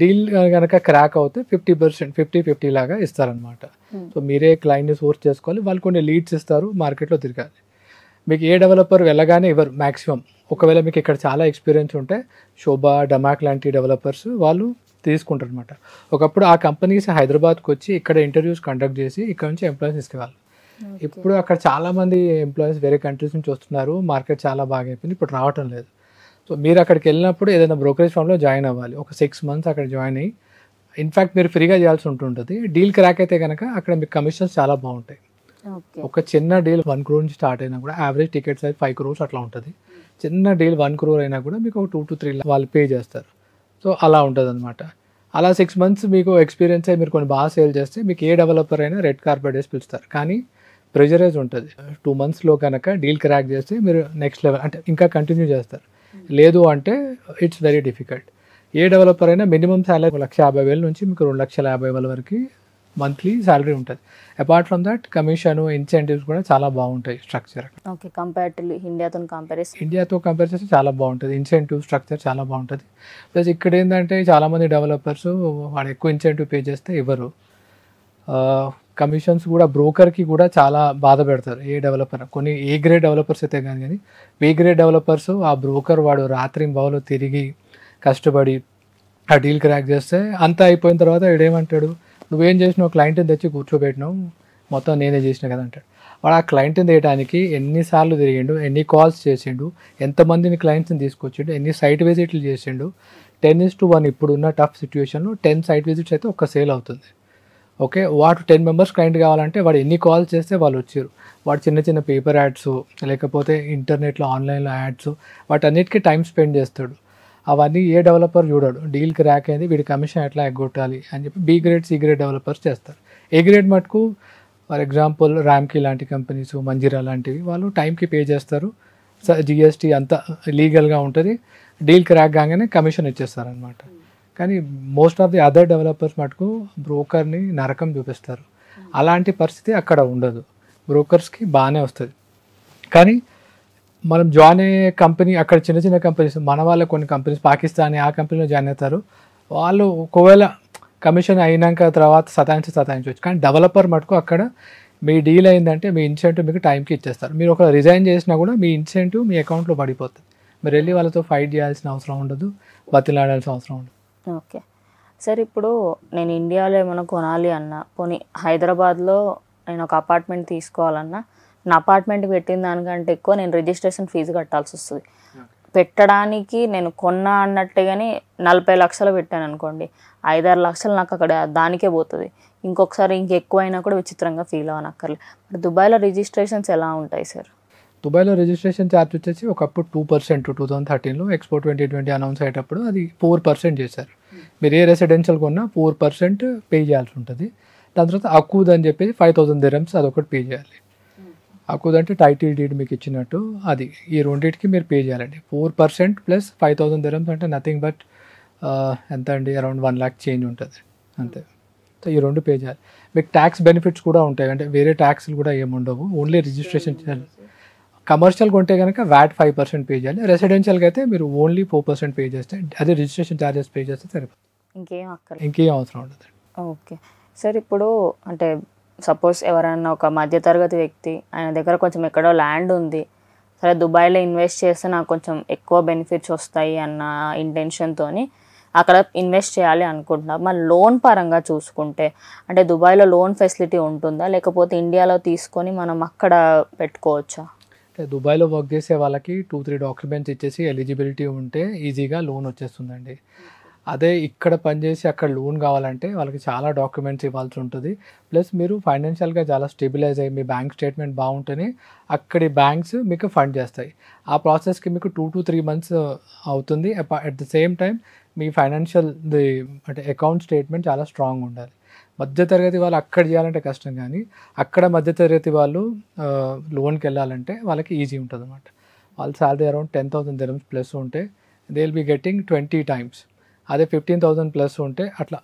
డీల్ కనుక క్రాక్ అవుతే 50%, 50-50 లాగా ఇస్తారనమాట. సో మీరే క్లయింట్ని సోర్స్ చేసుకోవాలి, వాళ్ళు కొన్ని లీడ్స్ ఇస్తారు, మార్కెట్లో తిరగాలి. మీకు ఏ డెవలపర్ వెళ్ళగానే ఇవ్వరు మ్యాక్సిమం. ఒకవేళ మీకు ఇక్కడ చాలా ఎక్స్పీరియన్స్ ఉంటే శోభా, డమాక్ లాంటి డెవలపర్స్ వాళ్ళు తీసుకుంటారు అనమాట. ఒకప్పుడు ఆ కంపెనీస్ హైదరాబాద్కి వచ్చి ఇక్కడ ఇంటర్వ్యూస్ కండక్ట్ చేసి ఇక్కడ నుంచి ఎంప్లాయీస్ తీసుకురావాలి. ఇప్పుడు అక్కడ చాలామంది ఎంప్లాయీస్ వేరే కంట్రీస్ నుంచి వస్తున్నారు, మార్కెట్ చాలా బాగా అయిపోయింది, ఇప్పుడు రావటం లేదు. సో మీరు అక్కడికి వెళ్ళినప్పుడు ఏదైనా బ్రోకరేజ్ ఫామ్లో జాయిన్ అవ్వాలి, ఒక 6 months అక్కడ జాయిన్ అయ్యి ఇన్ఫ్యాక్ట్ మీరు ఫ్రీగా చేయాల్సి ఉంటుంటుంది. డీల్ క్రాక్ అయితే కనుక అక్కడ మీకు కమిషన్స్ చాలా బాగుంటాయి. ఒక చిన్న డీల్ 1 crore నుంచి స్టార్ట్ అయినా కూడా యావరేజ్ టికెట్ సైజ్ 5 crores అట్లా ఉంటుంది. చిన్న డీల్ 1 crore అయినా కూడా మీకు ఒక 2 to 3 lakhs వాళ్ళు పే చేస్తారు. సో అలా ఉంటుంది అనమాట. అలా 6 months మీకు ఎక్స్పీరియన్స్ అయ్యి మీరు కొన్ని బాగా సేల్ చేస్తే మీకు ఏ డెవలపర్ అయినా రెడ్ కార్పెట్ వేసి పిలుస్తారు. కానీ ప్రెజరైజ్ ఉంటుంది. 2 monthsలో కనుక డీల్ క్రాక్ చేస్తే మీరు నెక్స్ట్ లెవెల్ అంటే ఇంకా కంటిన్యూ చేస్తారు. లేదు అంటే it's very difficult. A developer అయినా మినిమం శాలరీ 1,50,000 నుంచి మీకు 2,50,000 వరకు మంత్లీ శాలరీ ఉంటుంది. Apart from that commission, incentives కూడా చాలా బాగుంటాయి స్ట్రక్చర్. ఓకే, ఇండియాతో కంపేర్ చేస్తే చాలా బాగుంటుంది. ఇన్సెంటివ్ స్ట్రక్చర్ చాలా బాగుంటుంది. ప్లస్ ఇక్కడ ఏంటంటే చాలామంది డెవలపర్స్ వాడు ఎక్కువ ఇన్సెంటివ్ పే చేస్తే ఇవ్వరు. కమిషన్స్ కూడా బ్రోకర్కి కూడా చాలా బాధ పెడతారు ఏ డెవలపర్. కొన్ని ఏ గ్రేడ్ డెవలపర్స్ అయితే కానీ బి గ్రేడ్ డెవలపర్స్ ఆ బ్రోకర్ వాడు రాత్రి బావులో తిరిగి కష్టపడి ఆ డీల్ క్రాక్ చేస్తే అంతా అయిపోయిన తర్వాత వీడేమంటాడు, నువ్వేం చేసినావు, క్లయింట్ని తెచ్చి కూర్చోబెట్టినావు, మొత్తం నేనే చేసిన కదా అంటాడు. వాడు ఆ క్లయింట్ని తీయడానికి ఎన్నిసార్లు తిరిగిండు, ఎన్ని కాల్స్ చేసిండు, ఎంతమందిని క్లయింట్స్ని తీసుకొచ్చిండు, ఎన్ని సైట్ విజిట్లు చేసిండు. 10:1 ఇప్పుడున్న టఫ్ సిచ్యువేషన్లో 10 సైట్ విజిట్స్ అయితే ఒక్క సేల్ అవుతుంది. ఓకే, వాడు 10 members క్లయింట్ కావాలంటే వాడు ఎన్ని కాల్స్ చేస్తే వాళ్ళు వచ్చారు. వాడు చిన్న చిన్న పేపర్ యాడ్స్ లేకపోతే ఇంటర్నెట్లో ఆన్లైన్లో యాడ్స్ వాటన్నిటికీ టైం స్పెండ్ చేస్తాడు. అవన్నీ ఏ డెవలపర్ చూడాడు. డీల్ క్రాక్ అయింది, వీడి కమిషన్ ఎట్లా ఎగ్గొట్టాలి అని చెప్పి B grade, C grade developers చేస్తారు. ఏ గ్రేడ్ మటుకు ఫర్ ఎగ్జాంపుల్ ర్యామ్కి లాంటి కంపెనీస్, మంజీరా లాంటివి వాళ్ళు టైంకి పే చేస్తారు. జిఎస్టీ అంతా లీగల్గా ఉంటుంది. డీల్ క్రాక్ కాగానే కమిషన్ ఇచ్చేస్తారు అనమాట. కానీ most of the other developers మటుకు బ్రోకర్ని నరకం చూపిస్తారు. అలాంటి పరిస్థితి అక్కడ ఉండదు, బ్రోకర్స్కి బాగానే వస్తుంది. కానీ మనం జాయిన్ అయ్యే కంపెనీ అక్కడ చిన్న చిన్న కంపెనీస్, మన వాళ్ళ కొన్ని కంపెనీస్ పాకిస్తానీ ఆ కంపెనీలో జాయిన్ అవుతారు. వాళ్ళు ఒకవేళ కమిషన్ అయినాక తర్వాత సతాయించవచ్చు. కానీ డెవలపర్ మటుకు అక్కడ మీ డీల్ అయిందంటే మీ ఇన్సెంటివ్ మీకు టైంకి ఇచ్చేస్తారు. మీరు ఒక రిజైన్ చేసినా కూడా మీ ఇన్సెంటివ్ మీ అకౌంట్లో పడిపోతుంది. మీరు వెళ్ళి వాళ్ళతో ఫైట్ చేయాల్సిన అవసరం ఉండదు, బతిలాడాల్సిన అవసరం ఉండదు. ఓకే సార్, ఇప్పుడు నేను ఇండియాలో ఏమైనా కొనాలి అన్నా, పోనీ హైదరాబాద్లో నేను ఒక అపార్ట్మెంట్ తీసుకోవాలన్నా, నా అపార్ట్మెంట్ పెట్టిన దానికంటే ఎక్కువ నేను రిజిస్ట్రేషన్ ఫీజు కట్టాల్సి వస్తుంది. పెట్టడానికి నేను కొన్నా అన్నట్టుగానే 40 లక్షలు పెట్టాను అనుకోండి, 5-6 లక్షలు నాకు అక్కడ దానికే పోతుంది. ఇంకొకసారి ఇంకెక్కువైనా కూడా విచిత్రంగా ఫీల్ అవ్వనక్కర్లేదు. మరి దుబాయ్లో రిజిస్ట్రేషన్స్ ఎలా ఉంటాయి సార్? దుబాయ్లో రిజిస్ట్రేషన్ ఛార్జ్ వచ్చేసి ఒకప్పుడు 2% 2013లో ఎక్స్పో 2020 అనౌన్స్ అయ్యేటప్పుడు అది 4% చేశారు. మీరు ఏ రెసిడెన్షియల్ కొన్నా 4% పే చేయాల్సి ఉంటుంది. దాని తర్వాత అకూద్ అని చెప్పేసి 5,000 dirhams అదొకటి పే చేయాలి. అకూద్ అంటే టైటిల్ డీడ్ మీకు ఇచ్చినట్టు, అది ఈ రెండింటికి మీరు పే చేయాలండి. 4% ప్లస్ 5,000 dirhams అంటే నథింగ్ బట్ ఎంత అండి, అరౌండ్ 1 lakh చేంజ్ ఉంటుంది అంతే. సో ఈ రెండు పే చేయాలి. మీకు ట్యాక్స్ బెనిఫిట్స్ కూడా ఉంటాయి, అంటే వేరే ట్యాక్స్లు కూడా ఏముండవు, ఓన్లీ రిజిస్ట్రేషన్ చేయాలి. కమర్షియల్ కొంటే కనుక వ్యాట్ 5% పే చేయాలి. రెసిడెన్షియల్గా అయితే మీరు ఓన్లీ 4% పే చేస్తే, అదే రిజిస్ట్రేషన్ ఛార్జెస్ పే చేస్తే సరిపోతుంది, ఇంకేం అవసరం ఉండదు. ఓకే సార్, ఇప్పుడు అంటే సపోజ్ ఎవరైనా ఒక మధ్యతరగతి వ్యక్తి, ఆయన దగ్గర కొంచెం ఎక్కడో ల్యాండ్ ఉంది, సరే దుబాయ్లో ఇన్వెస్ట్ చేస్తే నాకు కొంచెం ఎక్కువ బెనిఫిట్స్ వస్తాయి అన్న ఇంటెన్షన్తో అక్కడ ఇన్వెస్ట్ చేయాలి అనుకుంటున్నారు. మరి లోన్ పరంగా చూసుకుంటే అంటే దుబాయ్లో లోన్ ఫెసిలిటీ ఉంటుందా, లేకపోతే ఇండియాలో తీసుకొని మనం అక్కడ పెట్టుకోవచ్చా? దుబాయ్లో వర్క్ చేసే వాళ్ళకి 2-3 డాక్యుమెంట్స్ ఇచ్చేసి ఎలిజిబిలిటీ ఉంటే ఈజీగా లోన్ వచ్చేస్తుందండి. అదే ఇక్కడ పనిచేసి అక్కడ లోన్ కావాలంటే వాళ్ళకి చాలా డాక్యుమెంట్స్ ఇవ్వాల్సి ఉంటుంది. ప్లస్ మీరు ఫైనాన్షియల్గా చాలా స్టెబిలైజ్ అయ్యి మీ బ్యాంక్ స్టేట్మెంట్ బాగుంటేనే అక్కడి బ్యాంక్స్ మీకు ఫండ్ చేస్తాయి. ఆ ప్రాసెస్కి మీకు 2 to 3 months అవుతుంది. At the same time me financial అంటే అకౌంట్ స్టేట్మెంట్ చాలా స్ట్రాంగ్ ఉండాలి. మధ్యతరగతి వాళ్ళు అక్కడ చేయాలంటే కష్టం, కానీ అక్కడ మధ్యతరగతి వాళ్ళు లోన్కి వెళ్ళాలంటే వాళ్ళకి ఈజీ ఉంటుంది అనమాట. వాళ్ళ శాలరీ అరౌండ్ 10,000 dirhams ప్లస్ ఉంటే they will be getting 20 times. అదే 15,000 ప్లస్ ఉంటే అట్లా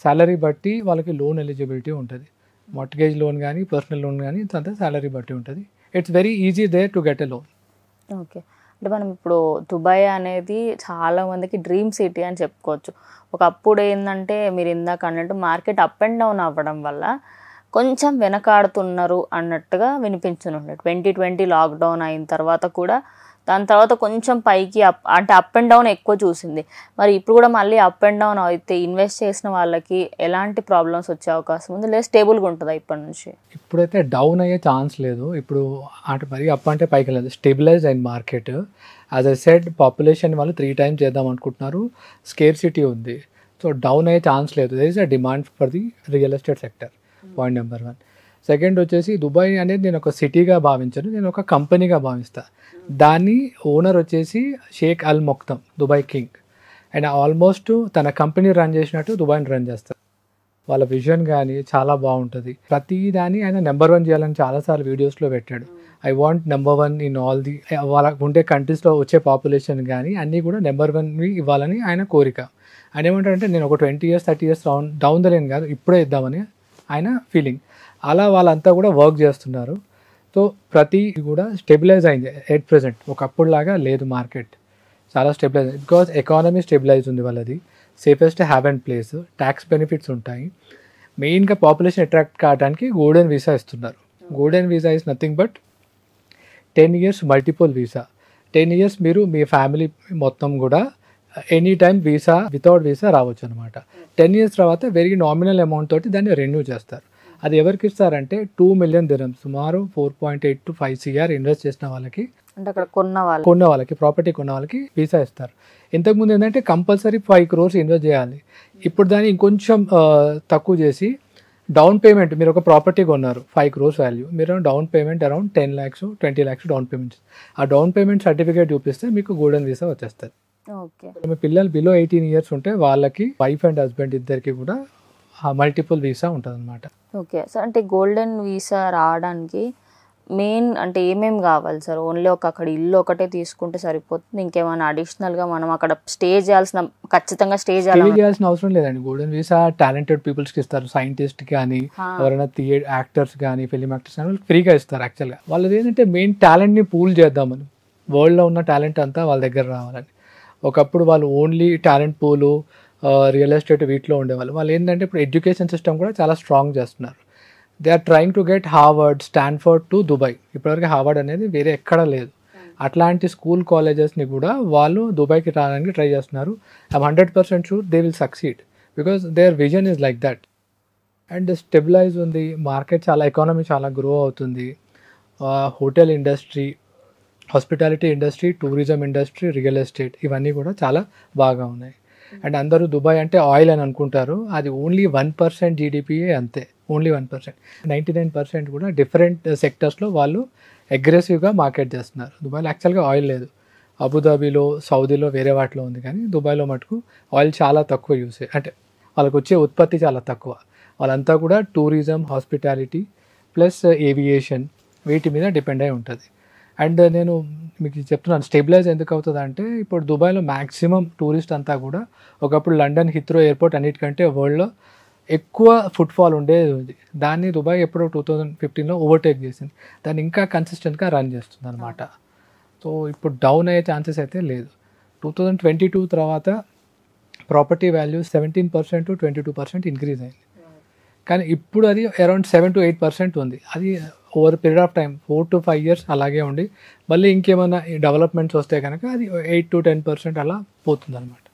శాలరీ బట్టి వాళ్ళకి లోన్ ఎలిజిబిలిటీ ఉంటుంది. మార్ట్గేజ్ లోన్ కానీ పర్సనల్ లోన్ కానీ అంతా శాలరీ బట్టి ఉంటుంది. It's very easy there to get a loan. Okay, అంటే మనం ఇప్పుడు దుబాయ్ అనేది చాలా మందికి డ్రీమ్ సిటీ అని చెప్పుకోవచ్చు. ఒకప్పుడు ఏంటంటే మీరు ఇందాక అన్నట్టు మార్కెట్ అప్ అండ్ డౌన్ అవ్వడం వల్ల కొంచెం వెనకాడుతున్నారు అన్నట్టుగా వినిపించుండే. 2020 లాక్డౌన్ అయిన తర్వాత కూడా దాని తర్వాత కొంచెం పైకి అంటే అప్ అండ్ డౌన్ ఎక్కువ చూసింది. మరి ఇప్పుడు కూడా మళ్ళీ అప్ అండ్ డౌన్ అయితే ఇన్వెస్ట్ చేసిన వాళ్ళకి ఎలాంటి ప్రాబ్లమ్స్ వచ్చే అవకాశం ఉంది, లేదా స్టేబుల్గా ఉంటుందా ఇప్పటి నుంచి? ఇప్పుడైతే డౌన్ అయ్యే ఛాన్స్ లేదు. ఇప్పుడు అంటే మరి అప్ అంటే పైకి లేదు, స్టెబిలైజ్ అయిన market. As I said population వాళ్ళు 3 times చేద్దాం అనుకుంటున్నారు, స్కేర్సిటీ ఉంది. సో డౌన్ అయ్యే ఛాన్స్ లేదు. There is a demand for the real estate sector, point number 1. Second వచ్చేసి దుబాయ్ అనేది నేను ఒక సిటీగా భావించను, నేను ఒక కంపెనీగా భావిస్తాను. దాని ఓనర్ వచ్చేసి షేక్ అల్ మక్తమ్, దుబాయ్ కింగ్. అండ్ ఆల్మోస్ట్ తన కంపెనీ రన్ చేసినట్టు దుబాయ్ని రన్ చేస్తారు. వాళ్ళ విజన్ కానీ చాలా బాగుంటుంది. ప్రతి దాన్ని ఆయన నెంబర్ 1 చేయాలని చాలాసార్లు వీడియోస్లో పెట్టాడు. I want number 1 in all the, వాళ్ళ ఉండే కంట్రీస్లో వచ్చే పాపులేషన్ కానీ అన్నీ కూడా నెంబర్ 1 ఇవ్వాలని ఆయన కోరిక. ఆయన ఏమంటారంటే నేను ఒక 20 years 30 years down the line కాదు, ఇప్పుడే ఇద్దామని ఆయన ఫీలింగ్. అలా వాళ్ళంతా కూడా వర్క్ చేస్తున్నారు. సో ప్రతి కూడా స్టెబిలైజ్ అయింది ఎట్ ప్రెజెంట్. ఒకప్పుడులాగా లేదు మార్కెట్, చాలా స్టెబిలైజ్ బికాజ్ ఎకానమీ స్టెబిలైజ్ ఉంది వాళ్ళది. Safest have and place, tax benefits ఉంటాయి. మెయిన్గా పాపులేషన్ అట్రాక్ట్ కావడానికి గోల్డెన్ వీసా ఇస్తున్నారు. Golden visa is nothing but 10 years multiple visa. 10 years మీరు మీ ఫ్యామిలీ మొత్తం కూడా any time visa without visa రావచ్చు అనమాట. 10 years తర్వాత వెరీ నామినల్ అమౌంట్ తోటి దాన్ని రెన్యూ చేస్తారు. అది ఎవరికి ఇస్తారంటే 2 million dirhams, సుమారు 4.8 to 5 crore ఇన్వెస్ట్ చేసిన వాళ్ళకి, అంటే అక్కడ కొన్న వాళ్ళకి ప్రాపర్టీ కొన్న వాళ్ళకి వీసా ఇస్తారు. ఇంతకుముందు ఏంటంటే కంపల్సరీ 5 crores ఇన్వెస్ట్ చేయాలి. ఇప్పుడు దాన్ని ఇంకొంచెం తక్కువ చేసి డౌన్ పేమెంట్, మీరు ఒక ప్రాపర్టీ కొన్నారు 5 crores వాల్యూ, మీరు down payment around 10 lakhs 20 lakhs down payments, ఆ డౌన్ పేమెంట్ సర్టిఫికేట్ చూపిస్తే మీకు గోల్డెన్ వీసా వచ్చేస్తుంది. ఓకే, మీ పిల్లలు బిలో 18 years ఉంటే వాళ్ళకి వైఫ్ అండ్ హస్బెండ్ ఇద్దరికి కూడా మల్టిపుల్ వీసా ఉంటుంది అనమాట. ఓకే సార్, అంటే గోల్డెన్ వీసా రావడానికి మెయిన్ అంటే ఏమేమి కావాలి సార్? ఓన్లీ అక్కడ ఇల్లు ఒకటే తీసుకుంటే సరిపోతుంది, ఇంకేమైనా అడిషనల్గా మనం అక్కడ ఖచ్చితంగా స్టే చేయాల్సిన అవసరం లేదండి. గోల్డెన్ వీసా టాలెంటెడ్ పీపుల్స్కి ఇస్తారు. సైంటిస్ట్ కానీ ఎవరైనా యాక్టర్స్ కానీ ఫిలిం యాక్టర్స్ కానీ వాళ్ళు ఫ్రీగా ఇస్తారు. యాక్చువల్గా వాళ్ళది ఏంటంటే మెయిన్ టాలెంట్ని పూల్ చేద్దామని, వరల్డ్లో ఉన్న టాలెంట్ అంతా వాళ్ళ దగ్గర రావాలని. ఒకప్పుడు వాళ్ళు ఓన్లీ టాలెంట్ పూలు రియల్ ఎస్టేట్ వీటిలో ఉండేవాళ్ళు. వాళ్ళు ఏంటంటే ఇప్పుడు ఎడ్యుకేషన్ సిస్టమ్ కూడా చాలా స్ట్రాంగ్ చేస్తున్నారు. They are trying to get Harvard, Stanford to Dubai. ఇప్పటివరకు హార్వర్డ్ అనేది వేరే ఎక్కడా లేదు. అట్లాంటి స్కూల్ కాలేజెస్ని కూడా వాళ్ళు దుబాయ్కి రావడానికి ట్రై చేస్తున్నారు. I'm 100% sure they will succeed because their vision is like that. And stabilize ఉంది మార్కెట్, చాలా ఎకానమీ చాలా గ్రో అవుతుంది. Hotel industry, hospitality industry, tourism industry, real estate ఇవన్నీ కూడా చాలా బాగా ఉన్నాయి. అండ్ అందరూ దుబాయ్ అంటే ఆయిల్ అని అనుకుంటారు. అది ఓన్లీ 1% జీడిపియే, అంతే, ఓన్లీ 1%. 99% కూడా డిఫరెంట్ సెక్టర్స్లో వాళ్ళు అగ్రెసివ్గా మార్కెట్ చేస్తున్నారు. దుబాయ్లో యాక్చువల్గా ఆయిల్ లేదు. అబుదాబీలో, సౌదీలో, వేరే వాటిలో ఉంది, కానీ దుబాయ్లో మటుకు ఆయిల్ చాలా తక్కువ యూస్, అంటే వాళ్ళకు వచ్చే ఉత్పత్తి చాలా తక్కువ. వాళ్ళంతా కూడా టూరిజం, హాస్పిటాలిటీ ప్లస్ ఏవియేషన్ వీటి మీద డిపెండ్ అయి ఉంటుంది. అండ్ నేను మీకు చెప్తున్నాను స్టెబిలైజ్ ఎందుకు అవుతుంది అంటే, ఇప్పుడు దుబాయ్లో మ్యాక్సిమం టూరిస్ట్ అంతా కూడా ఒకప్పుడు లండన్ హిత్రో ఎయిర్పోర్ట్ అన్నిటికంటే వరల్డ్లో ఎక్కువ ఫుట్ఫాల్ ఉండేది. దాన్ని దుబాయ్ ఎప్పుడో 2015లో ఓవర్టేక్ చేసింది. దాన్ని ఇంకా కన్సిస్టెంట్గా రన్ చేస్తుంది అనమాట. సో ఇప్పుడు డౌన్ అయ్యే ఛాన్సెస్ అయితే లేదు. 2022 తర్వాత ప్రాపర్టీ వాల్యూ 17% to 22% ఇంక్రీజ్ అయింది. కానీ ఇప్పుడు అది అరౌండ్ 7 to 8% ఉంది. అది over period of time 4 to 5 years అలాగే ఉండి మళ్ళీ ఇంకేమైనా డెవలప్మెంట్స్ వస్తే కనుక అది 8 to 10% అలా పోతుంది అనమాట.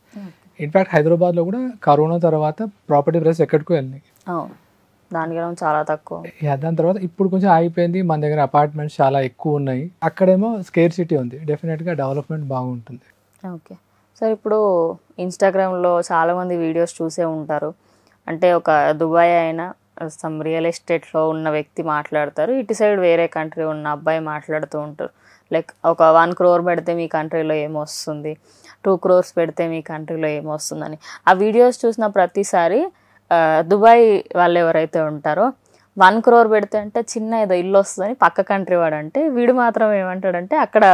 ఇన్ఫ్యాక్ట్ హైదరాబాద్లో కూడా కరోనా తర్వాత ప్రాపర్టీ ప్రైస్ ఎక్కడికో వెళ్ళినాయి, దానికి చాలా తక్కువ. దాని తర్వాత ఇప్పుడు కొంచెం ఆగిపోయింది. మన దగ్గర అపార్ట్మెంట్స్ చాలా ఎక్కువ ఉన్నాయి, అక్కడేమో స్కేర్ సిటీ ఉంది. డెఫినెట్గా డెవలప్మెంట్ బాగుంటుంది. ఓకే సార్, ఇప్పుడు ఇన్స్టాగ్రామ్లో చాలామంది వీడియోస్ చూసే ఉంటారు. అంటే ఒక దుబాయ్ అయినా సమ్ రియల్ ఎస్టేట్లో ఉన్న వ్యక్తి మాట్లాడతారు, ఇటు సైడ్ వేరే కంట్రీ ఉన్న అబ్బాయి మాట్లాడుతూ ఉంటారు. లైక్ ఒక 1 crore పెడితే మీ కంట్రీలో ఏమొస్తుంది, 2 crores పెడితే మీ కంట్రీలో ఏమొస్తుందని. ఆ వీడియోస్ చూసిన ప్రతిసారి దుబాయ్ వాళ్ళు ఎవరైతే ఉంటారో 1 crore పెడితే అంటే చిన్న ఏదో ఇల్లు వస్తుందని పక్క కంట్రీ వాడు అంటే, వీడు మాత్రం ఏమంటాడంటే అక్కడ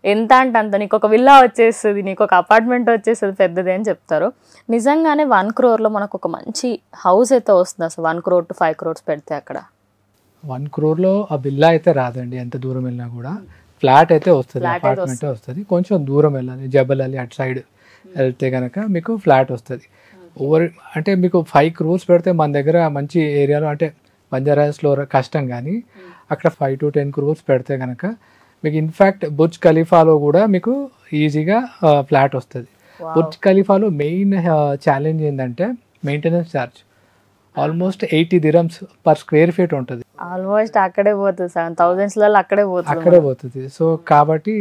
ఎంత అంటే అంత, నీకు ఒక విల్లా వచ్చేస్తుంది, నీకు ఒక అపార్ట్మెంట్ వచ్చేస్తుంది పెద్దది అని చెప్తారు. నిజంగానే 1 crore మనకు ఒక మంచి హౌస్ అయితే వస్తుంది అసలు? 1 crore to 5 crores పెడితే అక్కడ 1 crore ఆ విల్లా అయితే రాదండి. ఎంత దూరం వెళ్ళినా కూడా ఫ్లాట్ అయితే వస్తుంది, అపార్ట్మెంట్ వస్తుంది. కొంచెం దూరం వెళ్ళాలి, జబల్ అలీ అటు సైడ్ వెళ్తే కనుక మీకు ఫ్లాట్ వస్తుంది. అంటే మీకు 5 crores పెడితే మన దగ్గర మంచి ఏరియాలో అంటే బంజారాస్లో కష్టం, కానీ అక్కడ 5 to 10 crores పెడితే కనుక మీకు ఇన్ఫ్యాక్ట్ బుర్జ్ ఖలీఫాలో కూడా మీకు ఈజీగా ఫ్లాట్ వస్తుంది. బుర్జ్ ఖలీఫాలో మెయిన్ ఛాలెంజ్ ఏంటంటే maintenance charge almost 80 dirhams per square feet ఉంటుంది. ఆల్మోస్ట్ అక్కడే పోతుంది, 7,000s అక్కడే పోతుంది. సో కాబట్టి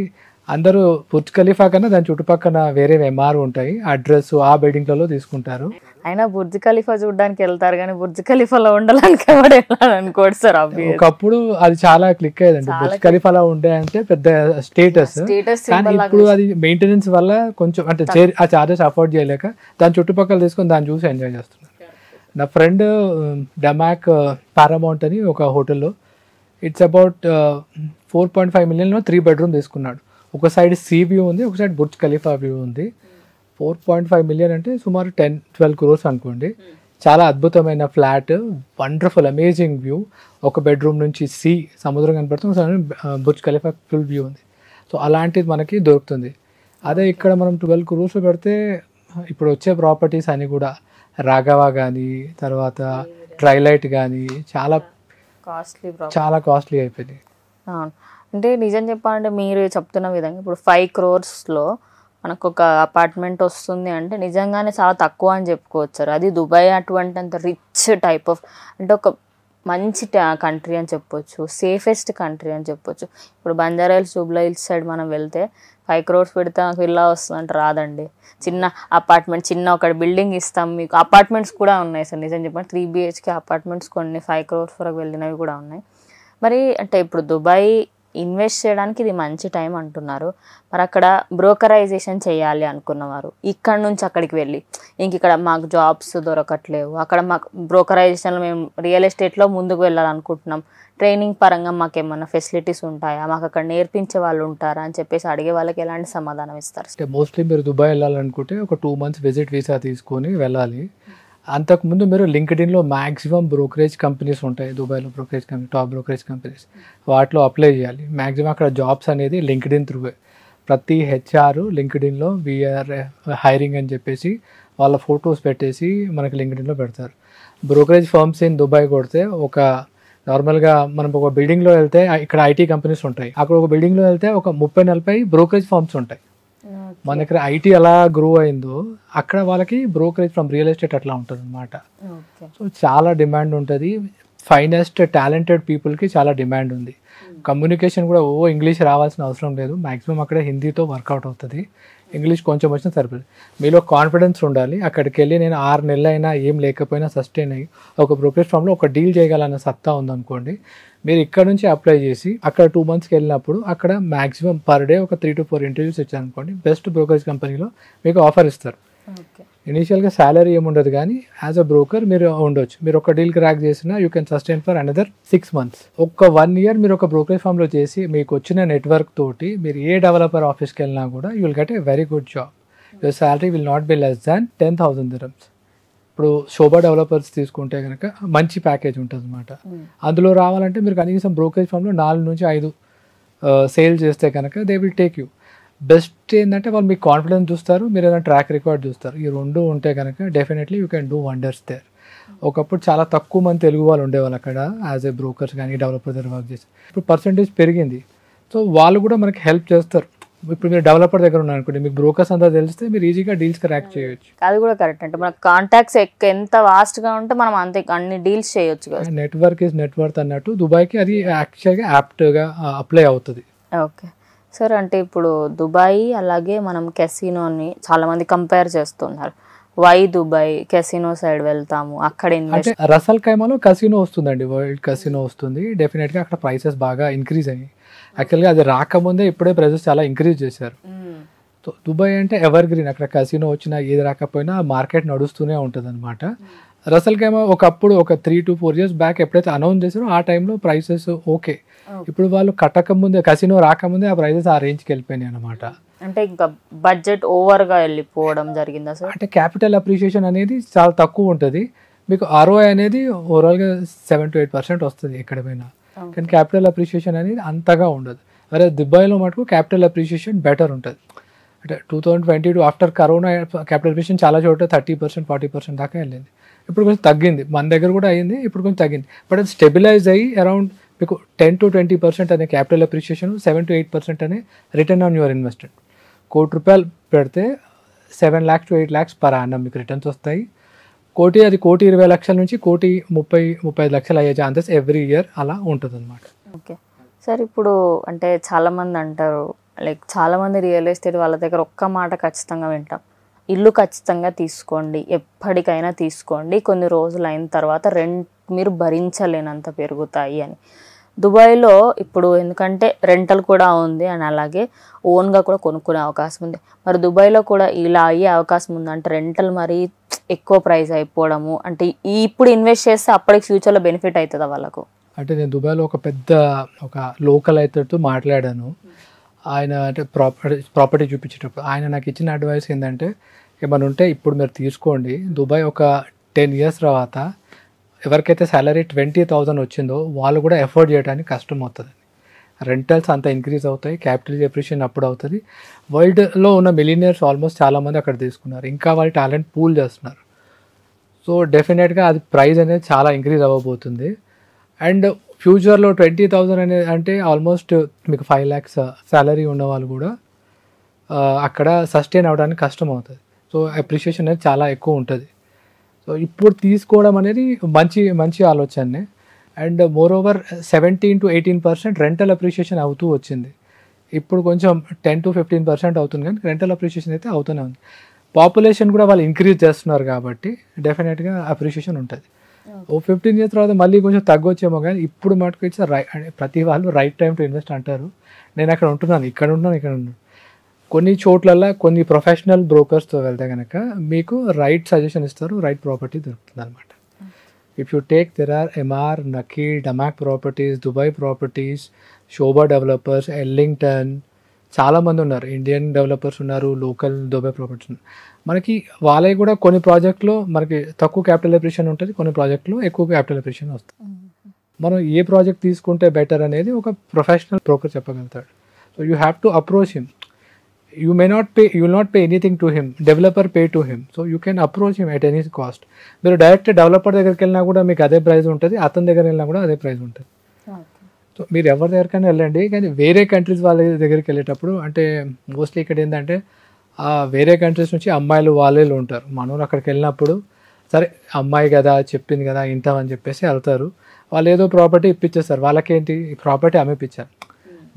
అందరూ బుర్జ్ ఖలీఫా కన్నా దాని చుట్టుపక్కల వేరే ఎంఆర్ ఉంటాయి, అడ్రస్ ఆ బిల్డింగ్లలో తీసుకుంటారు. అయినా బుర్జ్ ఖలీఫా చూడడానికి వెళ్తారు, కానీ బుర్జ్ ఖలీఫాలో ఉండడానికి ఎవరు అనుకోడు సార్. ఒకప్పుడు అది చాలా క్లిక్ అయ్యేదండి, బుర్జ్ ఖలీఫాలో ఉండే అంటే పెద్ద స్టేటస్. కానీ ఇప్పుడు అది మెయింటెనెన్స్ వల్ల కొంచెం అంటే ఆ చార్జెస్ అఫోర్డ్ చేయలేక దాని చుట్టుపక్కల తీసుకొని దాన్ని చూసి ఎంజాయ్ చేస్తున్నారు. నా ఫ్రెండ్ డమాక్ పారామౌంట్ అని ఒక హోటల్లో ఇట్స్ అబౌట్ 4.5 million 3 bedroom తీసుకున్నాడు. ఒక సైడ్ సీ వ్యూ ఉంది, ఒక సైడ్ బుర్జ్ ఖలీఫా వ్యూ ఉంది. 4.5 million అంటే సుమారు 10-12 crores అనుకోండి. చాలా అద్భుతమైన ఫ్లాట్, వండర్ఫుల్ అమేజింగ్ వ్యూ. ఒక బెడ్రూమ్ నుంచి సముద్రం కనపడుతుంది, బుర్జ్ ఖలీఫా ఫుల్ వ్యూ ఉంది. సో అలాంటిది మనకి దొరుకుతుంది. అదే ఇక్కడ మనం 12 crores పెడితే ఇప్పుడు వచ్చే ప్రాపర్టీస్ అన్నీ కూడా రాఘవ కానీ తర్వాత ట్రైలైట్ కానీ చాలా కాస్ట్లీ అయిపోయింది. అంటే నిజం చెప్పాలంటే మీరు చెప్తున్న విధంగా ఇప్పుడు 5 crores మనకు ఒక అపార్ట్మెంట్ వస్తుంది అంటే నిజంగానే చాలా తక్కువ అని చెప్పుకోవచ్చు. అది దుబాయ్ అటువంటి అంత రిచ్ టైప్ ఆఫ్, అంటే ఒక మంచి కంట్రీ అని చెప్పొచ్చు, సేఫెస్ట్ కంట్రీ అని చెప్పొచ్చు. ఇప్పుడు బంజారాహిల్స్, జూబ్లీహిల్స్ సైడ్ మనం వెళ్తే 5 crores పెడితే నాకు విల్లా వస్తుంది అంటే రాదండి. చిన్న అపార్ట్మెంట్, చిన్న ఒక బిల్డింగ్ ఇస్తాం మీకు. అపార్ట్మెంట్స్ కూడా ఉన్నాయి సార్, నిజం చెప్పండి 3 BHK అపార్ట్మెంట్స్ కొన్ని 5 crores వరకు వెళ్ళినవి కూడా ఉన్నాయి. మరి అంటే ఇప్పుడు దుబాయ్ ఇన్వెస్ట్ చేయడానికి ఇది మంచి టైం అంటున్నారు. మరి అక్కడ బ్రోకరైజేషన్ చేయాలి అనుకున్నవారు ఇక్కడ నుంచి అక్కడికి వెళ్ళి ఇక్కడ మాకు జాబ్స్ దొరకట్లేవు, అక్కడ మాకు బ్రోకరైజేషన్లో మేము రియల్ ఎస్టేట్లో ముందుకు వెళ్ళాలనుకుంటున్నాం, ట్రైనింగ్ పరంగా మాకు ఏమన్నా ఫెసిలిటీస్ ఉంటాయా, మాకు అక్కడ నేర్పించే వాళ్ళు ఉంటారా అని చెప్పేసి అడిగే వాళ్ళకి ఎలాంటి సమాధానం ఇస్తారు? అంటే మోస్ట్లీ మీరు దుబాయ్ వెళ్ళాలనుకుంటే ఒక 2 months విజిట్ వీసా తీసుకొని వెళ్ళాలి. అంతకుముందు మీరు లింక్డ్ఇన్లో మ్యాక్సిమం బ్రోకరేజ్ కంపెనీస్ ఉంటాయి దుబాయ్లో, brokerage company, top brokerage companies, వాటిలో అప్లై చేయాలి. మ్యాక్సిమం అక్కడ జాబ్స్ అనేది లింక్డ్ఇన్ త్రూవే. ప్రతి హెచ్ఆర్ లింక్డ్ఇన్లో వీఆర్ హైరింగ్ అని చెప్పేసి వాళ్ళ ఫొటోస్ పెట్టేసి మనకి లింక్డ్ఇన్లో పెడతారు. బ్రోకరేజ్ ఫర్మ్స్ ఇన్ దుబాయ్ కొడితే ఒక నార్మల్గా మనం ఒక బిల్డింగ్లో వెళ్తే ఇక్కడ ఐటీ కంపెనీస్ ఉంటాయి, అక్కడ ఒక బిల్డింగ్లో వెళ్తే ఒక 30-40 బ్రోకరేజ్ ఫర్మ్స్ ఉంటాయి. మన దగ్గర ఐటీ ఎలా గ్రో అయిందో అక్కడ వాళ్ళకి బ్రోకరేజ్ ఫ్రమ్ రియల్ ఎస్టేట్ అట్లా ఉంటుంది అనమాట. సో చాలా డిమాండ్ ఉంటుంది. ఫైనెస్ట్ టాలెంటెడ్ పీపుల్కి చాలా డిమాండ్ ఉంది. కమ్యూనికేషన్ కూడా ఇంగ్లీష్ రావాల్సిన అవసరం లేదు, మ్యాక్సిమం అక్కడ హిందీతో వర్కౌట్ అవుతుంది. ఇంగ్లీష్ కొంచెం వచ్చినా సరిపోతుంది. మీలో కాన్ఫిడెన్స్ ఉండాలి. అక్కడికి వెళ్ళి నేను 6 నెలలు అయినా ఏం లేకపోయినా సస్టైన్ అయ్యి ఒక బ్రోకరేజ్ ఫామ్లో ఒక డీల్ చేయగలన్న సత్తా ఉందనుకోండి, మీరు ఇక్కడ నుంచి అప్లై చేసి అక్కడ 2 monthsకి వెళ్ళినప్పుడు అక్కడ మ్యాక్సిమం పర్ డే ఒక 3 to 4 ఇంటర్వ్యూస్ ఇచ్చారనుకోండి, బెస్ట్ బ్రోకరేజ్ కంపెనీలో మీకు ఆఫర్ ఇస్తారు. ఇనీషియల్గా శాలరీ ఏముండదు, కానీ యాజ్ అ బ్రోకర్ మీరు ఉండొచ్చు. మీరు ఒక డీల్ క్రాక్ చేసినా you can sustain for another 6 months. ఒక 1 year మీరు ఒక బ్రోకరేజ్ ఫామ్లో చేసి మీకు వచ్చిన నెట్వర్క్ తోటి మీరు ఏ డెవలపర్ ఆఫీస్కి వెళ్ళినా కూడా you will get a very good job. Your salary will not be less than 10,000 dirhams. ఇప్పుడు శోభా డెవలపర్స్ తీసుకుంటే కనుక మంచి ప్యాకేజ్ ఉంటుంది అనమాట. అందులో రావాలంటే మీరు కనీసం బ్రోకరేజ్ ఫామ్లో 4 నుంచి 5 సేల్ చేస్తే కనుక they will take you. Best ఏంటంటే వాళ్ళు మీకు కాన్ఫిడెన్స్ చూస్తారు, మీరు ఏదైనా ట్రాక్ రికార్డ్ చూస్తారు. ఈ 2 ఉంటే కనుక definitely you can do wonders there. ఒకప్పుడు చాలా తక్కువ మంది తెలుగు వాళ్ళు ఉండేవాళ్ళు అక్కడ యాజ్ ఏ బ్రోకర్స్ కానీ డెవలపర్ దగ్గర వర్క్ చేసి. ఇప్పుడు పర్సంటేజ్ పెరిగింది. సో వాళ్ళు కూడా మనకి హెల్ప్ చేస్తారు. ఇప్పుడు మీరు డెవలపర్ దగ్గర ఉన్నారు అనుకోండి, మీకు బ్రోకర్స్ అంతా తెలిస్తే మీరు ఈజీగా డీల్స్ క్రాక్ చేయొచ్చు. అది కూడా కరెక్ట్. అంటే మన కాంటాక్ట్స్ ఎంత వాస్ట్గా ఉంటే మనం అంతే అన్ని డీల్స్ చేయొచ్చు కదా. నెట్వర్క్ ఈజ్ నెట్వర్క్ అన్నట్టు దుబాయ్కి అది యాక్చువల్గా యాప్ట్గా అప్లై అవుతుంది. ఓకే సార్, అంటే ఇప్పుడు దుబాయ్ అలాగే మనం కెసినోని చాలా మంది కంపేర్ చేస్తున్నారు. వై దుబాయ్ కెసినో సైడ్ వెళ్తాము, అక్కడ అంటే రసల్ ఖైమాలో కసినో వస్తుందండి, వరల్డ్ కసినో వస్తుంది. డెఫినెట్గా అక్కడ ప్రైసెస్ బాగా ఇంక్రీజ్ అయ్యాయి. యాక్చువల్గా అది రాకముందే ఇప్పుడే ప్రైసెస్ చాలా ఇంక్రీజ్ చేశారు. సో దుబాయ్ అంటే ఎవర్ గ్రీన్, అక్కడ కసినో వచ్చినా ఏది రాకపోయినా మార్కెట్ నడుస్తూనే ఉంటుంది అనమాట. రసల్ ఖైమా ఒకప్పుడు ఒక 3 to 4 years బ్యాక్ ఎప్పుడైతే అనౌన్స్ చేశారో ఆ టైంలో ప్రైసెస్ ఓకే. ఇప్పుడు వాళ్ళు కట్టకముందే, కసినో రాకముందే ఆ ప్రైసెస్ ఆ రేంజ్కి వెళ్ళిపోయినాయి అనమాట. అంటే ఇంకా బడ్జెట్ ఓవర్గా వెళ్ళిపోవడం జరిగిందా సార్? అంటే క్యాపిటల్ అప్రిషియేషన్ అనేది చాలా తక్కువ ఉంటుంది. మీకు ROI అనేది ఓవరాల్గా 7 to 8% వస్తుంది ఎక్కడ పోయినా, కానీ క్యాపిటల్ అప్రిషియేషన్ అనేది అంతగా ఉండదు. వేరే దుబాయ్లో మటుకు క్యాపిటల్ అప్రిషియేషన్ బెటర్ ఉంటుంది. అంటే 2022 ఆఫ్టర్ కరోనా క్యాపిటల్ అప్రిషియేషన్ చాలా చోట 30%, 40% దాకా వెళ్ళింది. ఇప్పుడు కొంచెం తగ్గింది, మన దగ్గర కూడా అయింది, ఇప్పుడు కొంచెం తగ్గింది. బట్ అది స్టెబిలైజ్ అయ్యి అరౌండ్ మీకు 10 to 20% అనే క్యాపిటల్ అప్రిషియేషన్, 7 to 8% అనే రిటర్న్ ఆన్ యువర్ ఇన్వెస్ట్మెంట్. ₹1,00,00,000 పెడితే 7 lakhs to 8 lakhs per annum మీకు రిటర్న్స్ వస్తాయి. అది 1,20,00,000 నుంచి 1,35,00,000 అయ్యే ఛాన్సెస్ ఎవ్రీ ఇయర్ అలా ఉంటుంది అనమాట. ఓకే సార్, ఇప్పుడు అంటే చాలామంది అంటారు, లైక్ చాలామంది రియల్ ఎస్టేట్ వాళ్ళ దగ్గర ఒక్క మాట ఖచ్చితంగా వింటాం, ఇల్లు ఖచ్చితంగా తీసుకోండి, ఎప్పటికైనా తీసుకోండి, కొన్ని రోజులు అయిన తర్వాత రెంట్ మీరు భరించలేనంత పెరుగుతాయి అని. దుబాయ్లో ఇప్పుడు ఎందుకంటే రెంటల్ కూడా ఉంది అండ్ అలాగే ఓన్గా కూడా కొనుక్కునే అవకాశం ఉంది. మరి దుబాయ్లో కూడా ఇలా అయ్యే అవకాశం ఉంది అంటే రెంటల్ మరీ ఎక్కువ ప్రైస్ అయిపోవడము, అంటే ఇప్పుడు ఇన్వెస్ట్ చేస్తే అప్పటికి ఫ్యూచర్లో బెనిఫిట్ అవుతుందా వాళ్ళకు? అంటే నేను దుబాయ్లో ఒక లోకల్ అయితేతో మాట్లాడాను. ఆయన అంటే ప్రాపర్టీ చూపించేటప్పుడు ఆయన నాకు ఇచ్చిన అడ్వైస్ ఏంటంటే, ఏమైనా ఉంటే ఇప్పుడు మీరు తీసుకోండి, దుబాయ్ ఒక 10 years తర్వాత ఎవరికైతే శాలరీ 20,000 వచ్చిందో వాళ్ళు కూడా ఎఫోర్డ్ చేయడానికి కష్టం అవుతుంది. రెంటల్స్ అంతా ఇంక్రీజ్ అవుతాయి, క్యాపిటల్ అప్రిషియేషన్ అప్పుడు అవుతుంది. వరల్డ్లో ఉన్న మిలినియర్స్ ఆల్మోస్ట్ చాలామంది అక్కడ తీసుకున్నారు, ఇంకా వాళ్ళు టాలెంట్ పూల్ చేస్తున్నారు. సో డెఫినెట్గా అది ప్రైస్ అనేది చాలా ఇంక్రీజ్ అవ్వబోతుంది. అండ్ ఫ్యూచర్లో 20,000 అనేది అంటే ఆల్మోస్ట్ మీకు 5 lakhs శాలరీ ఉన్న వాళ్ళు కూడా అక్కడ సస్టైన్ అవ్వడానికి కష్టం అవుతుంది. సో అప్రిషియేషన్ అనేది చాలా ఎక్కువ ఉంటుంది. సో ఇప్పుడు తీసుకోవడం అనేది మంచి ఆలోచనే. And more over 17 to 18% rental appreciation అవుతూ వచ్చింది. ఇప్పుడు కొంచెం 10 to 15% అవుతుంది, కానీ రెంటల్ అప్రిషియేషన్ అయితే అవుతూనే ఉంది. పాపులేషన్ కూడా వాళ్ళు ఇంక్రీజ్ చేస్తున్నారు కాబట్టి డెఫినెట్గా అప్రిషియేషన్ ఉంటుంది. ఓ 15 years తర్వాత మళ్ళీ కొంచెం తగ్గొచ్చేమో, కానీ ఇప్పుడు మటుకు ఇట్స్ అంటే ప్రతి వాళ్ళు రైట్ టైం టు ఇన్వెస్ట్ అంటారు. నేను అక్కడ ఉంటున్నాను, ఇక్కడ ఉన్నాను. కొన్ని చోట్లల్లో కొన్ని ప్రొఫెషనల్ బ్రోకర్స్తో వెళ్తే కనుక మీకు రైట్ సజెషన్ ఇస్తారు, రైట్ ప్రాపర్టీ దొరుకుతుంది అనమాట. If you take there are Emaar, Nakheel, Damac properties, Dubai properties, Sobha developers, Ellington, చాలామంది ఉన్నారు, ఇండియన్ డెవలపర్స్ ఉన్నారు, లోకల్ దుబాయ్ ప్రాపర్టీస్ ఉన్నారు. మనకి వాళ్ళవి కూడా కొన్ని ప్రాజెక్టులో మనకి తక్కువ క్యాపిటల్ అప్రిషియేషన్ ఉంటుంది, కొన్ని ప్రాజెక్టులో ఎక్కువ క్యాపిటల్ అప్రిషియేషన్ వస్తుంది. మనం ఏ ప్రాజెక్ట్ తీసుకుంటే బెటర్ అనేది ఒక ప్రొఫెషనల్ బ్రోకర్ చెప్పగలుగుతాడు. So you have to approach him. You may not pay, you will not pay anything to him, developer pay to him, so you can approach him at any cost. మీరు direct developer దగ్గరికి వెళ్ళినా కూడా మీకు అదే price ఉంటుంది, అతని దగ్గర వెళ్ళినా కూడా అదే ప్రైస్ ఉంటుంది. సో మీరు ఎవరి దగ్గరికైనా వెళ్ళండి, కానీ వేరే కంట్రీస్ వాళ్ళ దగ్గరికి వెళ్ళేటప్పుడు అంటే మోస్ట్లీ ఇక్కడ ఏంటంటే వేరే కంట్రీస్ నుంచి అమ్మాయిలు వాళ్ళే ఉంటారు. మనోళ్ళు అక్కడికి వెళ్ళినప్పుడు సరే అమ్మాయి కదా చెప్పింది కదా ఇంటామని చెప్పేసి వెళ్తారు, వాళ్ళు ఏదో ప్రాపర్టీ ఇప్పించేస్తారు. వాళ్ళకేంటి ప్రాపర్టీ అమ్మిపించారు.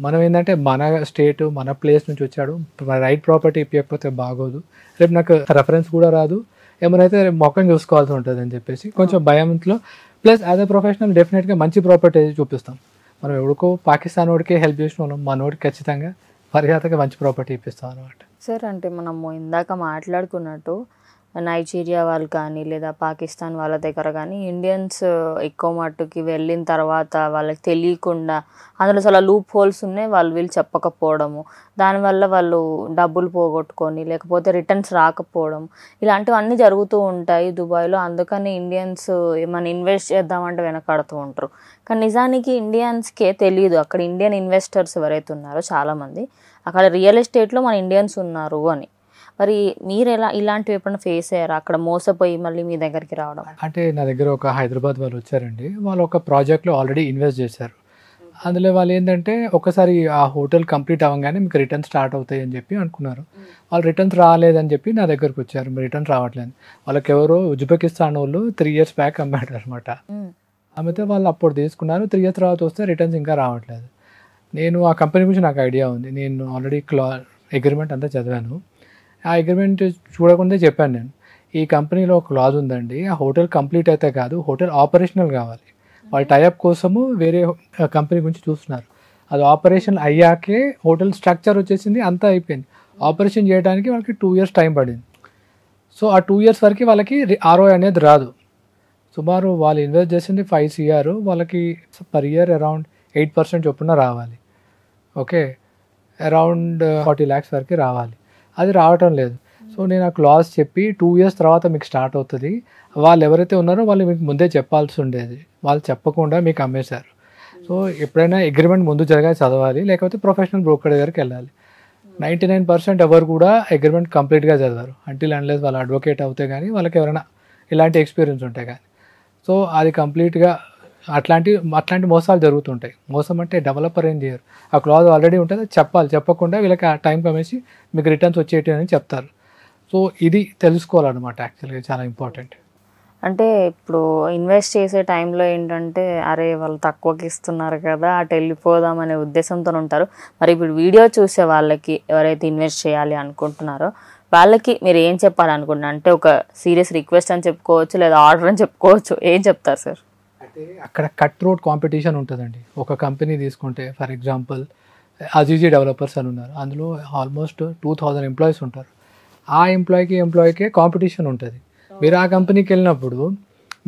మనం ఏంటంటే మన స్టేట్ మన ప్లేస్ నుంచి వచ్చాడు, రైట్ ప్రాపర్టీ ఇప్పకపోతే బాగోదు, రేపు నాకు రెఫరెన్స్ కూడా రాదు, ఏమైనా మొక్కం చూసుకోవాల్సి ఉంటుంది అని చెప్పేసి కొంచెం భయంలో. ప్లస్ యాజ్ అ ప్రొఫెషనల్ డెఫినెట్గా మంచి ప్రాపర్టీ చూపిస్తాం. మనం ఎవరికో పాకిస్తాన్ వాడికి హెల్ప్ చేసిన వాళ్ళం, మనోడికి ఖచ్చితంగా మర్యాదగా మంచి ప్రాపర్టీ ఇప్పిస్తాం అనమాట. సార్ అంటే మనము ఇందాక మాట్లాడుకున్నట్టు నైజీరియా వాళ్ళు కానీ లేదా పాకిస్తాన్ వాళ్ళ దగ్గర కానీ ఇండియన్స్ ఎక్కువ మట్టుకి వెళ్ళిన తర్వాత వాళ్ళకి తెలియకుండా అందులో చాలా లూప్ హోల్స్ ఉన్నాయి, వీళ్ళు చెప్పకపోవడము, దానివల్ల వాళ్ళు డబ్బులు పోగొట్టుకొని లేకపోతే రిటర్న్స్ రాకపోవడం ఇలాంటివన్నీ జరుగుతూ ఉంటాయి దుబాయ్లో. అందుకని ఇండియన్స్ ఏమైనా ఇన్వెస్ట్ చేద్దామంటే వెనకాడుతూ ఉంటారు. కానీ నిజానికి ఇండియన్స్కే తెలియదు, అక్కడ ఇండియన్ ఇన్వెస్టర్స్ ఎవరైతే ఉన్నారో చాలామంది అక్కడ రియల్ ఎస్టేట్లో మన ఇండియన్స్ ఉన్నారు అని. మరి మీరు ఎలా ఇలాంటివి ఎప్పుడైనా ఫేస్ అయ్యారా, అక్కడ మోసపోయి మళ్ళీ మీ దగ్గరికి రావడం? అంటే నా దగ్గర ఒక హైదరాబాద్ వాళ్ళు వచ్చారండి, వాళ్ళు ఒక ప్రాజెక్ట్లో ఆల్రెడీ ఇన్వెస్ట్ చేశారు. అందులో వాళ్ళు ఏంటంటే ఒకసారి ఆ హోటల్ కంప్లీట్ అవ్వగానే మీకు రిటర్న్స్ స్టార్ట్ అవుతాయి అని చెప్పి అనుకున్నారు. వాళ్ళు రిటర్న్స్ రాలేదని చెప్పి నా దగ్గరకు వచ్చారు, మీరు రిటర్న్స్ రావట్లేదు. వాళ్ళకి ఎవరో ఉజ్బెకిస్తాన్ వాళ్ళు 3 years బ్యాక్ అమ్మాడు అనమాట. అమ్మితే వాళ్ళు అప్పుడు తీసుకున్నారు, 3 years తర్వాత వస్తే రిటర్న్స్ ఇంకా రావట్లేదు. నేను ఆ కంపెనీ గురించి నాకు ఐడియా ఉంది, నేను ఆల్రెడీ అగ్రిమెంట్ అంతా చదివాను. ఆ అగ్రిమెంట్ చూడకుండా చెప్పాను నేను, ఈ కంపెనీలో ఒక క్లాజ్ ఉందండి, ఆ హోటల్ కంప్లీట్ అయితే కాదు, హోటల్ ఆపరేషనల్ కావాలి. వాళ్ళు టైఅప్ కోసము వేరే కంపెనీ గురించి చూస్తున్నారు. అది ఆపరేషన్ అయ్యాకే హోటల్ స్ట్రక్చర్ వచ్చేసింది, అంతా అయిపోయింది. ఆపరేషన్ చేయడానికి వాళ్ళకి 2 years టైం పడింది. సో ఆ 2 years వరకు వాళ్ళకి ROI అనేది రాదు. సుమారు వాళ్ళు ఇన్వెస్ట్ చేసింది 5 CR, వాళ్ళకి పర్ ఇయర్ అరౌండ్ 8% చొప్పున రావాలి. ఓకే, అరౌండ్ 40 lakhs వరకు రావాలి. అది రావటం లేదు. సో నేను ఆ క్లాజ్ చెప్పి 2 years తర్వాత మీకు స్టార్ట్ అవుతుంది, వాళ్ళు ఎవరైతే ఉన్నారో వాళ్ళు మీకు ముందే చెప్పాల్సి ఉండేది, వాళ్ళు చెప్పకుండా మీకు అమ్మేశారు. సో ఎప్పుడైనా అగ్రిమెంట్ ముందు చదవాలి, లేకపోతే ప్రొఫెషనల్ బ్రోకర్ దగ్గరికి వెళ్ళాలి. 99% ఎవరు కూడా అగ్రిమెంట్ కంప్లీట్గా చదవరు, అంటిల్ అన్లెస్ వాళ్ళు అడ్వకేట్ అవుతే కానీ వాళ్ళకి ఎవరైనా ఇలాంటి ఎక్స్పీరియన్స్ ఉంటాయి కానీ. సో అది కంప్లీట్గా అట్లాంటి మోసాలు జరుగుతుంటాయి. మోసం అంటే డెవలపర్ ఏం చేయరు, ఆ క్లాజ్ ఆల్రెడీ ఉంటుంది, చెప్పాలి, చెప్పకుండా వీళ్ళకి ఆ టైం కమేసి మీకు రిటర్న్స్ వచ్చేటి అని చెప్తారు. సో ఇది తెలుసుకోవాలన్నమాట, యాక్చువల్గా చాలా ఇంపార్టెంట్. అంటే ఇప్పుడు ఇన్వెస్ట్ చేసే టైంలో ఏంటంటే అరే వాళ్ళు తక్కువకి ఇస్తున్నారు కదా అటు వెళ్ళిపోదాం అనే ఉద్దేశంతో ఉంటారు. మరి ఇప్పుడు వీడియో చూసే వాళ్ళకి ఎవరైతే ఇన్వెస్ట్ చేయాలి అనుకుంటున్నారో వాళ్ళకి మీరు ఏం చెప్పాలనుకుంటున్నారు? అంటే ఒక సీరియస్ రిక్వెస్ట్ అని చెప్పుకోవచ్చు, లేదా ఆర్డర్ అని చెప్పుకోవచ్చు, ఏం చెప్తారు సార్? అంటే అక్కడ కట్ రోడ్ కాంపిటీషన్ ఉంటుందండి. ఒక కంపెనీ తీసుకుంటే ఫర్ ఎగ్జాంపుల్ అజీజీ డెవలపర్స్ అని ఉన్నారు, అందులో ఆల్మోస్ట్ 2000 ఎంప్లాయీస్ ఉంటారు. ఆ ఎంప్లాయీకే కాంపిటీషన్ ఉంటుంది. మీరు ఆ కంపెనీకి వెళ్ళినప్పుడు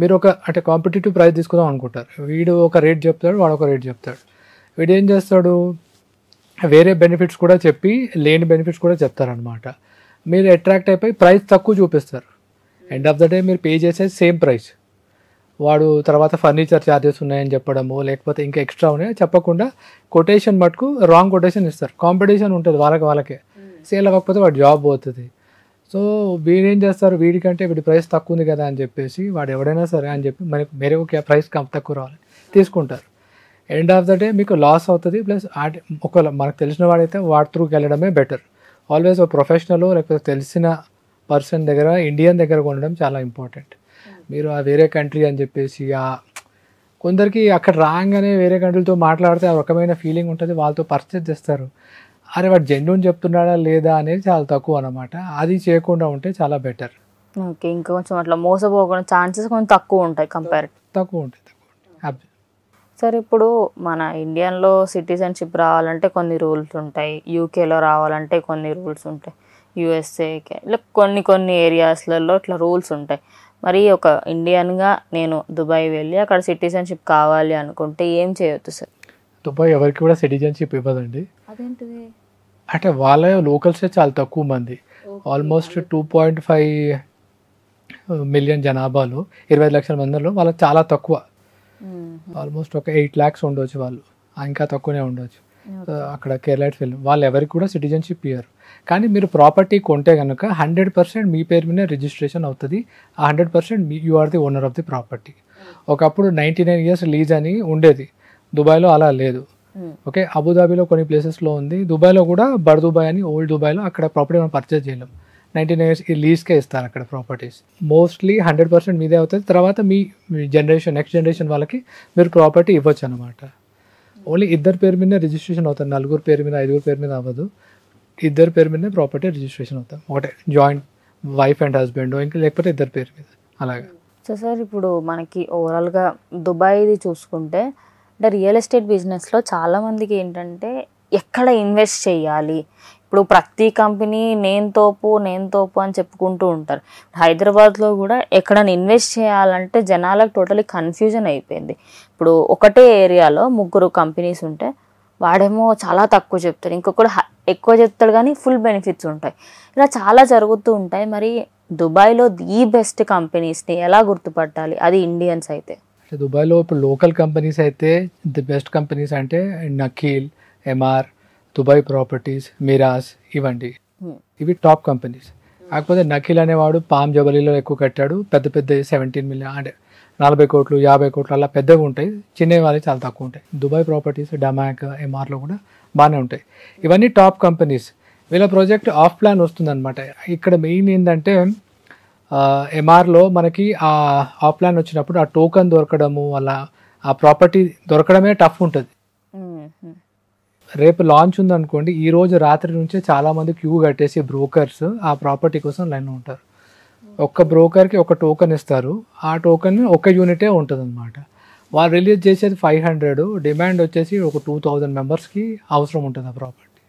మీరు అంటే కాంపిటేటివ్ ప్రైస్ తీసుకుందాం అనుకుంటారు, వీడు ఒక రేట్ చెప్తాడు, వాడు ఒక రేట్ చెప్తాడు. వీడు ఏం చేస్తాడు, వేరే బెనిఫిట్స్ కూడా చెప్పి లేని బెనిఫిట్స్ కూడా చెప్తారనమాట. మీరు అట్రాక్ట్ అయిపోయి ప్రైస్ తక్కువ చూపిస్తారు. ఎండ్ ఆఫ్ ద డే మీరు పే చేసేది సేమ్ ప్రైస్. వాడు తర్వాత ఫర్నిచర్ ఛార్జెస్ ఉన్నాయని చెప్పడము, లేకపోతే ఇంకా ఎక్స్ట్రా ఉన్నాయో చెప్పకుండా కొటేషన్ మటుకు రాంగ్ కొటేషన్ ఇస్తారు. కాంపిటీషన్ ఉంటుంది వాళ్ళకే, సేల్ అవ్వకపోతే వాడు జాబ్ పోతుంది. సో వీడేం చేస్తారు, వీడికంటే వీడి ప్రైస్ తక్కువ ఉంది కదా అని చెప్పేసి వాడు ఎవడైనా సరే అని చెప్పి మరి ఒక ప్రైస్ తక్కువ రావాలి తీసుకుంటారు. ఎండ్ ఆఫ్ ద డే మీకు లాస్ అవుతుంది. ప్లస్ ఒకవేళ మనకు తెలిసిన వాడైతే వాడి త్రూకి వెళ్ళడమే బెటర్. ఆల్వేస్ ఒక ప్రొఫెషనల్ లేకపోతే తెలిసిన పర్సన్ దగ్గర, ఇండియన్ దగ్గర కొనడం చాలా ఇంపార్టెంట్. మీరు ఆ వేరే కంట్రీ అని చెప్పేసి కొందరికి అక్కడ రాగానే వేరే కంట్రీలతో మాట్లాడితే ఆ రకమైన ఫీలింగ్ ఉంటుంది, వాళ్ళతో పర్చేజ్ చేస్తారు. అరే వాడు జెన్యూన్ చెప్తున్నాడా లేదా అనేది చాలా తక్కువ అన్నమాట. అది చేయకుండా ఉంటే చాలా బెటర్. ఓకే, ఇంకా కొంచెం అట్లా మోసపోకుండా ఛాన్సెస్ కొంచెం తక్కువ ఉంటాయి కంపేర్. తక్కువ ఉంటాయి. సార్ ఇప్పుడు మన ఇండియన్లో సిటిజన్షిప్ రావాలంటే కొన్ని రూల్స్ ఉంటాయి, యూకేలో రావాలంటే కొన్ని రూల్స్ ఉంటాయి, యూఎస్ఏకి ఇలా కొన్ని ఏరియాస్లలో ఇట్లా రూల్స్ ఉంటాయి. మరి ఒక ఇండియన్గా నేను దుబాయ్ వెళ్ళి అక్కడ సిటిజన్షిప్ కావాలి అనుకుంటే ఏం చేయొచ్చు సార్? దుబాయ్ ఎవరికి కూడా సిటిజన్షిప్ ఇవ్వదండి. అదేంటిది? అంటే వాళ్ళ లోకల్సే చాలా తక్కువ మంది, ఆల్మోస్ట్ 2.5 మిలియన్ జనాభాలో 25 లక్షల మందిలో వాళ్ళకి చాలా తక్కువ, ఆల్మోస్ట్ ఒక 8 lakhs ఉండొచ్చు వాళ్ళు, ఇంకా తక్కువనే ఉండొచ్చు. అక్కడ కేరళైట్స్ వెళ్ళి వాళ్ళు ఎవరికి కూడా సిటిజన్షిప్ ఇయ్యరు. కానీ మీరు ప్రాపర్టీ కొంటే కనుక 100% మీ పేరు మీద రిజిస్ట్రేషన్ అవుతుంది. ఆ 100% you are the owner of the property. ఒకప్పుడు 99 years లీజ్ అని ఉండేది, దుబాయ్లో అలా లేదు. ఓకే, అబుదాబిలో కొన్ని ప్లేసెస్లో ఉంది, దుబాయ్లో కూడా బడ్ దుబాయ్ అని ఓల్డ్ దుబాయ్లో అక్కడ ప్రాపర్టీ మనం పర్చేజ్ చేయలేం. 99 years లీజ్కే ఇస్తారు అక్కడ ప్రాపర్టీస్. మోస్ట్లీ 100% మీదే అవుతుంది. తర్వాత మీ జనరేషన్ నెక్స్ట్ జనరేషన్ వాళ్ళకి మీరు ప్రాపర్టీ ఇవ్వచ్చు అనమాట. ఓన్లీ ఇద్దరు పేరు మీద రిజిస్ట్రేషన్ అవుతుంది, నలుగురు పేరు మీద 5 పేరు మీద అవ్వదు. ఇద్దరు పేరు మీద ప్రాపర్టీ రిజిస్ట్రేషన్ అవుతాం, ఒకటే జాయింట్ వైఫ్ అండ్ హస్బెండ్, ఇంకా లేకపోతే ఇద్దరు పేరు మీద అలాగా. సో సార్ ఇప్పుడు మనకి ఓవరాల్గా దుబాయ్ది చూసుకుంటే అంటే రియల్ ఎస్టేట్ బిజినెస్లో చాలామందికి ఏంటంటే ఎక్కడ ఇన్వెస్ట్ చేయాలి, ఇప్పుడు ప్రతి కంపెనీ నేను తోపు అని చెప్పుకుంటూ ఉంటారు. హైదరాబాద్లో కూడా ఎక్కడైనా ఇన్వెస్ట్ చేయాలంటే జనాలకు టోటలీ కన్ఫ్యూజన్ అయిపోయింది. ఇప్పుడు ఒకటే ఏరియాలో 3 కంపెనీస్ ఉంటే వాడేమో చాలా తక్కువ చెప్తాడు, ఇంకొకడు ఎక్కువ చెప్తాడు కానీ ఫుల్ బెనిఫిట్స్ ఉంటాయి. ఇలా చాలా జరుగుతూ ఉంటాయి. మరి దుబాయ్లో ది బెస్ట్ కంపెనీస్ని ఎలా గుర్తుపట్టాలి, అది ఇండియన్స్ అయితే? దుబాయ్లో ఇప్పుడు లోకల్ కంపెనీస్ అయితే ది బెస్ట్ కంపెనీస్ అంటే నకీల్, ఎంఆర్, దుబాయ్ ప్రాపర్టీస్, మిరాస్, ఇవండి. ఇవి టాప్ కంపెనీస్. కాకపోతే నకీల్ అనేవాడు పామ్ జబలీలో ఎక్కువ కట్టాడు, పెద్ద 17 million అంటే 40 కోట్లు 50 కోట్లు అలా పెద్దగా ఉంటాయి, చిన్నవి వాళ్ళకి చాలా తక్కువ ఉంటాయి. దుబాయ్ ప్రాపర్టీస్, డమాక్, ఎంఆర్లో కూడా బాగానే ఉంటాయి. ఇవన్నీ టాప్ కంపెనీస్. వీళ్ళ ప్రాజెక్ట్ ఆఫ్ ప్లాన్ వస్తుంది అనమాట. ఇక్కడ మెయిన్ ఏంటంటే ఎంఆర్లో మనకి ఆ ఆఫ్ ప్లాన్ వచ్చినప్పుడు ఆ టోకన్ దొరకడము, అలా ఆ ప్రాపర్టీ దొరకడమే టఫ్ ఉంటుంది. రేపు లాంచ్ ఉందనుకోండి, ఈ రోజు రాత్రి నుంచే చాలామంది క్యూ కట్టేసి బ్రోకర్స్ ఆ ప్రాపర్టీ కోసం లైన్ ఉంటారు. ఒక్క బ్రోకర్కి ఒక టోకెన్ ఇస్తారు, ఆ టోకెన్ ఒక యూనిటే ఉంటుంది అనమాట. వాళ్ళు రిలీజ్ చేసేది 500, డిమాండ్ వచ్చేసి ఒక 2000 మెంబర్స్కి అవసరం ఉంటుంది ఆ ప్రాపర్టీ.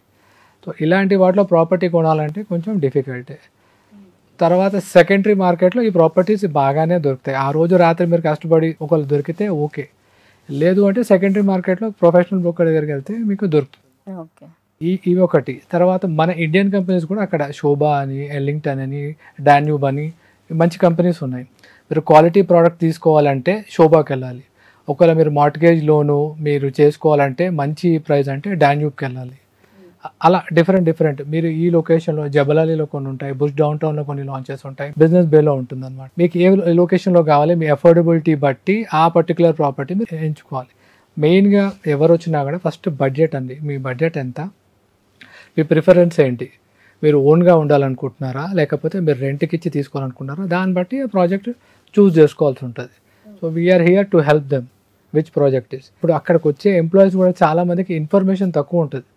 సో ఇలాంటి వాటిలో ప్రాపర్టీ కొనాలంటే కొంచెం డిఫికల్టే. తర్వాత సెకండరీ మార్కెట్లో ఈ ప్రాపర్టీస్ బాగానే దొరుకుతాయి. ఆ రోజు రాత్రి మీరు కష్టపడి ఒకళ్ళు దొరికితే ఓకే, లేదు అంటే సెకండరీ మార్కెట్లో ప్రొఫెషనల్ బ్రోకర్ దగ్గరికి వెళ్తే మీకు దొరుకుతుంది. ఓకే, ఇవి ఒకటి. తర్వాత మన ఇండియన్ కంపెనీస్ కూడా అక్కడ శోభా అని, ఎల్లింగ్టన్ అని, డాన్యూబ్ అని మంచి కంపెనీస్ ఉన్నాయి. మీరు క్వాలిటీ ప్రోడక్ట్ తీసుకోవాలంటే శోభాకి వెళ్ళాలి. ఒకవేళ మీరు మార్ట్గేజ్ లోను మీరు చేసుకోవాలంటే మంచి ప్రైస్ అంటే డాన్యూబ్కి వెళ్ళాలి. అలా డిఫరెంట్ మీరు ఈ లొకేషన్లో జబలాలీలో కొన్ని ఉంటాయి, బుష్ డౌన్ టౌన్లో కొన్ని లాంచెస్ ఉంటాయి, బిజినెస్ బేలో ఉంటుంది అనమాట. మీకు ఏ లొకేషన్లో కావాలి మీ అఫోర్డబిలిటీ బట్టి ఆ పర్టికులర్ ప్రాపర్టీ మీరు ఎంచుకోవాలి. మెయిన్గా ఎవరు వచ్చినా కూడా ఫస్ట్ బడ్జెట్ అండి. మీ బడ్జెట్ ఎంత, మీ ప్రిఫరెన్స్ ఏంటి, మీరు ఓన్గా ఉండాలనుకుంటున్నారా లేకపోతే మీరు రెంట్కి ఇచ్చి తీసుకోవాలనుకుంటున్నారా, దాన్ని బట్టి ఆ ప్రాజెక్ట్ చూస్ చేసుకోవాల్సి ఉంటుంది. So we're here to help them which project is. ఇప్పుడు అక్కడికి వచ్చే ఎంప్లాయీస్ కూడా చాలా మందికి ఇన్ఫర్మేషన్ తక్కువ ఉంటుంది.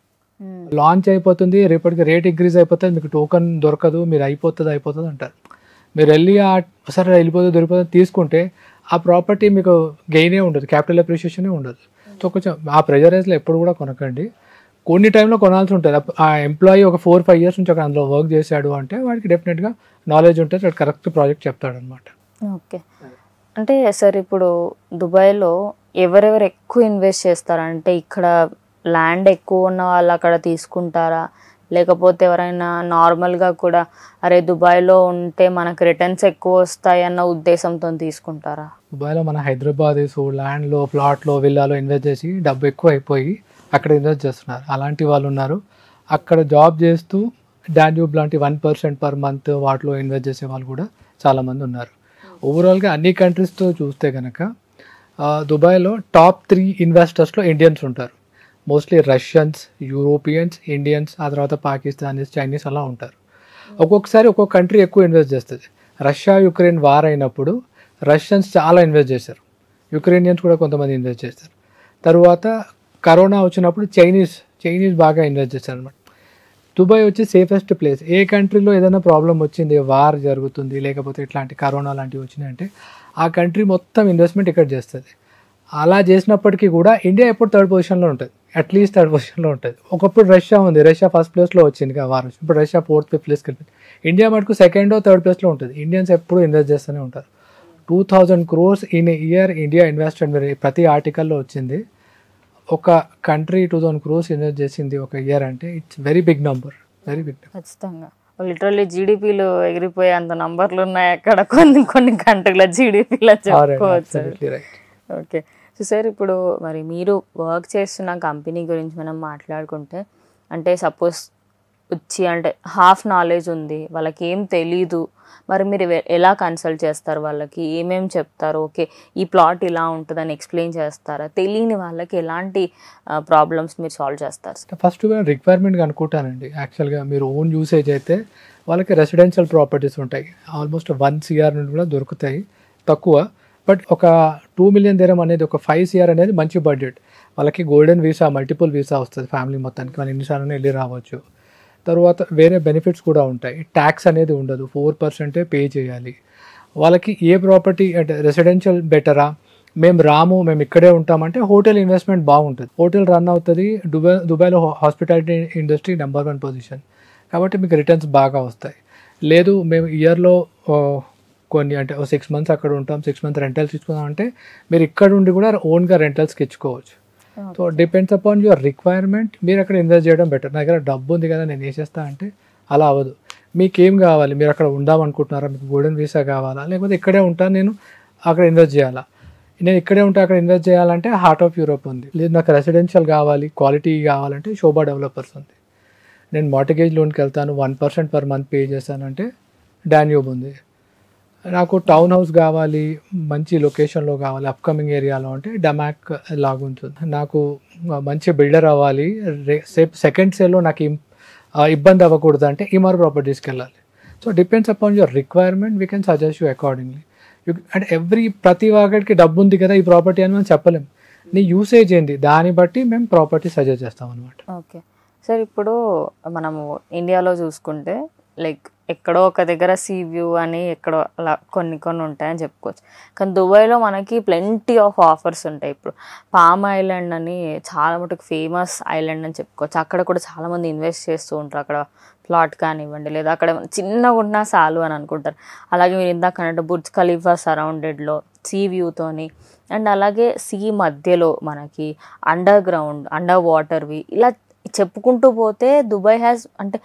లాంచ్ అయిపోతుంది, రేపటికి రేట్ ఇంక్రీజ్ అయిపోతుంది, మీకు టోకన్ దొరకదు, మీరు అయిపోతుంది అంటారు. మీరు వెళ్ళి సరే దొరికిపోతుంది తీసుకుంటే ఆ ప్రాపర్టీ మీకు గెయినే ఉండదు, క్యాపిటల్ అప్రిషియేషనే ఉండదు. సో కొంచెం ఆ ప్రెజరైజ్లో ఎప్పుడు కూడా కొనకండి. కొన్ని టైంలో కొనాల్సి ఉంటుంది. ఆ ఎంప్లాయీ ఒక 4-5 years నుంచి అక్కడ అందులో వర్క్ చేశాడు అంటే వాడికి డెఫినెట్గా నాలెడ్జ్ ఉంటుంది, వాడు కరెక్ట్ ప్రాజెక్ట్ చెప్తాడు అనమాట. ఓకే, అంటే సార్ ఇప్పుడు దుబాయ్లో ఎవరెవరు ఎక్కువ ఇన్వెస్ట్ చేస్తారంటే ఇక్కడ ల్యాండ్ ఎక్కువ ఉన్న వాళ్ళు అక్కడ తీసుకుంటారా, లేకపోతే ఎవరైనా నార్మల్గా కూడా అరే దుబాయ్లో ఉంటే మనకు రిటర్న్స్ ఎక్కువ వస్తాయి అన్న ఉద్దేశంతో తీసుకుంటారా? దుబాయ్లో మన హైదరాబాద్ ల్యాండ్లో, ప్లాట్లో, విల్లాలో ఇన్వెస్ట్ చేసి డబ్బు ఎక్కువ అయిపోయి అక్కడ ఇన్వెస్ట్ చేస్తున్నారు. అలాంటి వాళ్ళు ఉన్నారు. అక్కడ జాబ్ చేస్తూ డాన్యూబ్ లాంటి 1% per month వాటిలో ఇన్వెస్ట్ చేసే వాళ్ళు కూడా చాలామంది ఉన్నారు. ఓవరాల్గా అన్ని కంట్రీస్తో చూస్తే కనుక దుబాయ్లో టాప్ 3 ఇన్వెస్టర్స్లో ఇండియన్స్ ఉంటారు. మోస్ట్లీ రష్యన్స్, యూరోపియన్స్, ఇండియన్స్, ఆ తర్వాత పాకిస్తానీస్, చైనీస్ అలా ఉంటారు. ఒక్కొక్కసారి ఒక్కొక్క కంట్రీ ఎక్కువ ఇన్వెస్ట్ చేస్తుంది. రష్యా యుక్రెయిన్ వార్ అయినప్పుడు రష్యన్స్ చాలా ఇన్వెస్ట్ చేశారు, యుక్రెయినియన్స్ కూడా కొంతమంది ఇన్వెస్ట్ చేశారు. తర్వాత కరోనా వచ్చినప్పుడు చైనీస్ బాగా ఇన్వెస్ట్ చేశారు అనమాట. దుబాయ్ వచ్చి సేఫెస్ట్ ప్లేస్. ఏ కంట్రీలో ఏదైనా ప్రాబ్లం వచ్చింది, వార్ జరుగుతుంది, లేకపోతే ఇట్లాంటి కరోనా లాంటివి వచ్చినాయంటే ఆ కంట్రీ మొత్తం ఇన్వెస్ట్మెంట్ ఇక్కడ చేస్తుంది. అలా చేసినప్పటికీ కూడా ఇండియా ఎప్పుడు థర్డ్ పొజిషన్లో ఉంటుంది, అట్లీస్ట్ థర్డ్ పొజిషన్లో ఉంటుంది. ఒకప్పుడు రష్యా ఉంది, రష్యా ఫస్ట్ ప్లేస్లో వచ్చింది వార్, ఇప్పుడు రష్యా ఫోర్త్ ఫిఫ్త్ ప్లేస్కి వెళ్ళింది. ఇండియా మటుకు సెకండ్ థర్డ్ ప్లేస్లో ఉంటుంది. ఇండియన్స్ ఎప్పుడు ఇన్వెస్ట్ చేస్తూనే ఉంటారు. 2000 crores in year India investment ప్రతి ఆర్టికల్లో వచ్చింది. ఒక కంట్రీ 2000 crores ఇన్వెస్ట్ చేసింది ఒక ఇయర్ అంటే it's very big number, very big. ఖచ్చితంగా లిటరల్లీ జీడిపిలు ఎగిరిపోయే అంత నంబర్లు ఉన్నాయి అక్కడ కొన్ని కంట్రీల జీడిపిలో చెప్పుకోవచ్చు. ఓకే, సో సార్ ఇప్పుడు మరి మీరు వర్క్ చేస్తున్న కంపెనీ గురించి మనం మాట్లాడుకుంటే, అంటే సపోజ్ వచ్చి అంటే హాఫ్ నాలెడ్జ్ ఉంది, వాళ్ళకి ఏం తెలీదు, మరి మీరు ఎలా కన్సల్ట్ చేస్తారు, వాళ్ళకి ఏమేమి చెప్తారు, ఓకే ఈ ప్లాట్ ఇలా ఉంటుందని ఎక్స్ప్లెయిన్ చేస్తారా, తెలియని వాళ్ళకి ఎలాంటి ప్రాబ్లమ్స్ మీరు సాల్వ్ చేస్తారు? ఫస్ట్ రిక్వైర్మెంట్ అనుకుంటానండి. యాక్చువల్గా మీరు ఓన్ యూసేజ్ అయితే వాళ్ళకి రెసిడెన్షియల్ ప్రాపర్టీస్ ఉంటాయి, ఆల్మోస్ట్ 1 CR నుండి కూడా దొరుకుతాయి తక్కువ. బట్ ఒక 2 million dirham అనేది, ఒక 5 CR అనేది మంచి బడ్జెట్. వాళ్ళకి గోల్డెన్ వీసా, మల్టిపుల్ వీసా వస్తుంది ఫ్యామిలీ మొత్తానికి, మనం ఎన్నిసార్లు వెళ్ళి రావచ్చు. తర్వాత వేరే బెనిఫిట్స్ కూడా ఉంటాయి. ట్యాక్స్ అనేది ఉండదు, 4% పే చేయాలి. వాళ్ళకి ఏ ప్రాపర్టీ అంటే రెసిడెన్షియల్ బెటరా, మేము ఇక్కడే ఉంటామంటే హోటల్ ఇన్వెస్ట్మెంట్ బాగుంటుంది, హోటల్ రన్ అవుతుంది. దుబాయ్లో హాస్పిటాలిటీ ఇండస్ట్రీ నెంబర్ 1 పొజిషన్, కాబట్టి మీకు రిటర్న్స్ బాగా వస్తాయి. లేదు మేము ఇయర్లో కొన్ని అంటే 6 months అక్కడ ఉంటాం, 6 months రెంటల్స్ ఇచ్చుకుందాం అంటే మీరు ఇక్కడ ఉండి కూడా ఓన్గా రెంటల్స్కి ఇచ్చుకోవచ్చు. So depends upon your requirement. మీరు అక్కడ ఇన్వెస్ట్ చేయడం బెటర్. నా దగ్గర డబ్బు ఉంది కదా నేను వేసేస్తా అంటే అలా అవ్వదు. మీకేం కావాలి, మీరు అక్కడ ఉందాం అనుకుంటున్నారా, మీకు గోల్డెన్ వీసా కావాలా, లేకపోతే ఇక్కడే ఉంటాను నేను అక్కడ ఇన్వెస్ట్ చేయాలా, నేను ఇక్కడే ఉంటే అక్కడ ఇన్వెస్ట్ చేయాలంటే హార్ట్ ఆఫ్ యూరోప్ ఉంది. లేదు నాకు రెసిడెన్షియల్ కావాలి, క్వాలిటీ కావాలంటే శోభా డెవలపర్స్ ఉంది. నేను మార్టిగేజ్ లోన్కి వెళ్తాను, 1% per month పే చేస్తానంటే డాన్యూబ్ ఉంది. నాకు టౌన్ హౌస్ కావాలి, మంచి లొకేషన్లో కావాలి, అప్కమింగ్ ఏరియాలో అంటే డమాక్ లాగా ఉంటుంది. నాకు మంచి బిల్డర్ అవ్వాలి, సెకండ్ సేల్లో నాకు ఇబ్బంది అవ్వకూడదు అంటే ఇమర్ ప్రాపర్టీస్కి వెళ్ళాలి. So depends upon your requirement, we can suggest you accordingly. అంటే ప్రతి వాడికి డబ్బు ఉంది కదా ఈ ప్రాపర్టీ అని మనం చెప్పలేం. నీ యూసేజ్ ఏంది దాన్ని బట్టి మేము ప్రాపర్టీ సజెస్ట్ చేస్తాం అనమాట. ఓకే సార్, ఇప్పుడు మనము ఇండియాలో చూసుకుంటే లైక్ ఎక్కడో ఒక దగ్గర సీ వ్యూ అని ఎక్కడో అలా కొన్ని ఉంటాయని చెప్పుకోవచ్చు. కానీ దుబాయ్లో మనకి ప్లెంటీ ఆఫ్ ఆఫర్స్ ఉంటాయి. ఇప్పుడు పామ్ ఐలాండ్ అని చాలా మటుకు ఫేమస్ ఐలాండ్ అని చెప్పుకోవచ్చు. అక్కడ కూడా చాలామంది ఇన్వెస్ట్ చేస్తూ ఉంటారు. అక్కడ ప్లాట్ కానివ్వండి, లేదా అక్కడ చిన్నగా ఉన్నా చాలు అని అనుకుంటారు. అలాగే మీరు ఇందాక అన్నట్టు బుర్జ్ ఖలీఫా సరౌండెడ్లో సీ వ్యూతోని, అండ్ అలాగే సీ మధ్యలో మనకి అండర్ వాటర్వి, ఇలా చెప్పుకుంటూ పోతే దుబాయ్ హ్యాస్ అంటే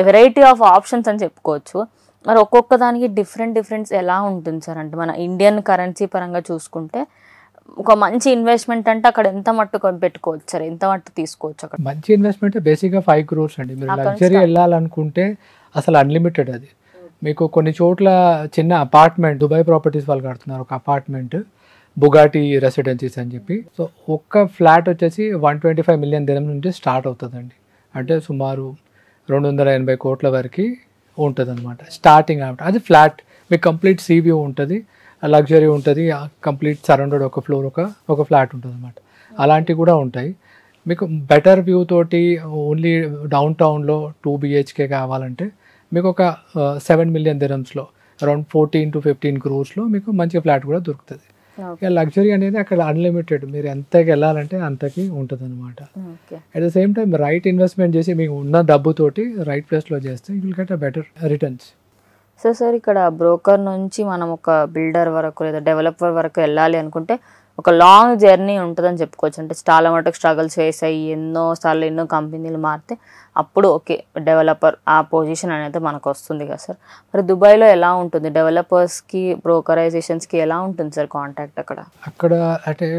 వెరైటీ ఆఫ్ ఆప్షన్స్ అని చెప్పుకోవచ్చు. మరి ఒక్కొక్క దానికి డిఫరెంట్ ఎలా ఉంటుంది సార్? అంటే మన ఇండియన్ కరెన్సీ పరంగా చూసుకుంటే ఒక మంచి ఇన్వెస్ట్మెంట్ అంటే అక్కడ ఎంత మట్టు పెట్టుకోవచ్చు సార్, ఎంత మట్టు తీసుకోవచ్చు? అక్కడ మంచి ఇన్వెస్ట్మెంట్ బేసిక్గా 5 crores అండి. మీరు లగ్జరీ వెళ్ళాలనుకుంటే అసలు అన్లిమిటెడ్ అది. మీకు కొన్ని చోట్ల చిన్న అపార్ట్మెంట్, దుబాయ్ ప్రాపర్టీస్ వాళ్ళు కడుతున్నారు ఒక అపార్ట్మెంట్, బుగాటి రెసిడెన్సీస్ అని చెప్పి. సో ఒక్క ఫ్లాట్ వచ్చేసి 125 million dirham నుండి స్టార్ట్ అవుతుందండి. అంటే సుమారు 280 కోట్ల వరకు ఉంటుంది అనమాట స్టార్టింగ్ అనమాట. అది ఫ్లాట్, మీకు కంప్లీట్ సీ వ్యూ ఉంటుంది, లగ్జరీ ఉంటుంది, కంప్లీట్ సరౌండెడ్ ఒక ఫ్లోర్ ఒక ఫ్లాట్ ఉంటుంది అనమాట. అలాంటివి కూడా ఉంటాయి. మీకు బెటర్ వ్యూ తోటి ఓన్లీ డౌన్ టౌన్లో 2 BHK కావాలంటే మీకు ఒక 7 million dirhamsలో అరౌండ్ 14 to 15 crores మీకు మంచి ఫ్లాట్ కూడా దొరుకుతుంది. ఇక లగ్జరీ అనేది అక్కడ అన్లిమిటెడ్, మీరు ఎంతకి వెళ్ళాలంటే అంతకి ఉంటుంది అనమాట. At the same time right investment చేసి మీకు ఉన్న డబ్బుతోటి రైట్ ప్లేస్లో చేస్తే you will get a better returns. Sir ఇక్కడ బ్రోకర్ నుంచి మనం ఒక బిల్డర్ వరకు లేదా డెవలపర్ వరకు వెళ్ళాలి అనుకుంటే ఒక లాంగ్ జర్నీ ఉంటుందని చెప్పుకోవచ్చు. అంటే చాలా మటుకు స్ట్రగుల్స్ ఫేస్ అయ్యి ఎన్నో కంపెనీలు మారితే అప్పుడు ఓకే డెవలపర్ ఆ పొజిషన్ అనేది మనకు వస్తుంది కదా సార్. మరి దుబాయ్లో ఎలా ఉంటుంది, డెవలపర్స్కి బ్రోకరైజేషన్స్కి ఎలా ఉంటుంది సార్ కాంటాక్ట్? అక్కడ అంటే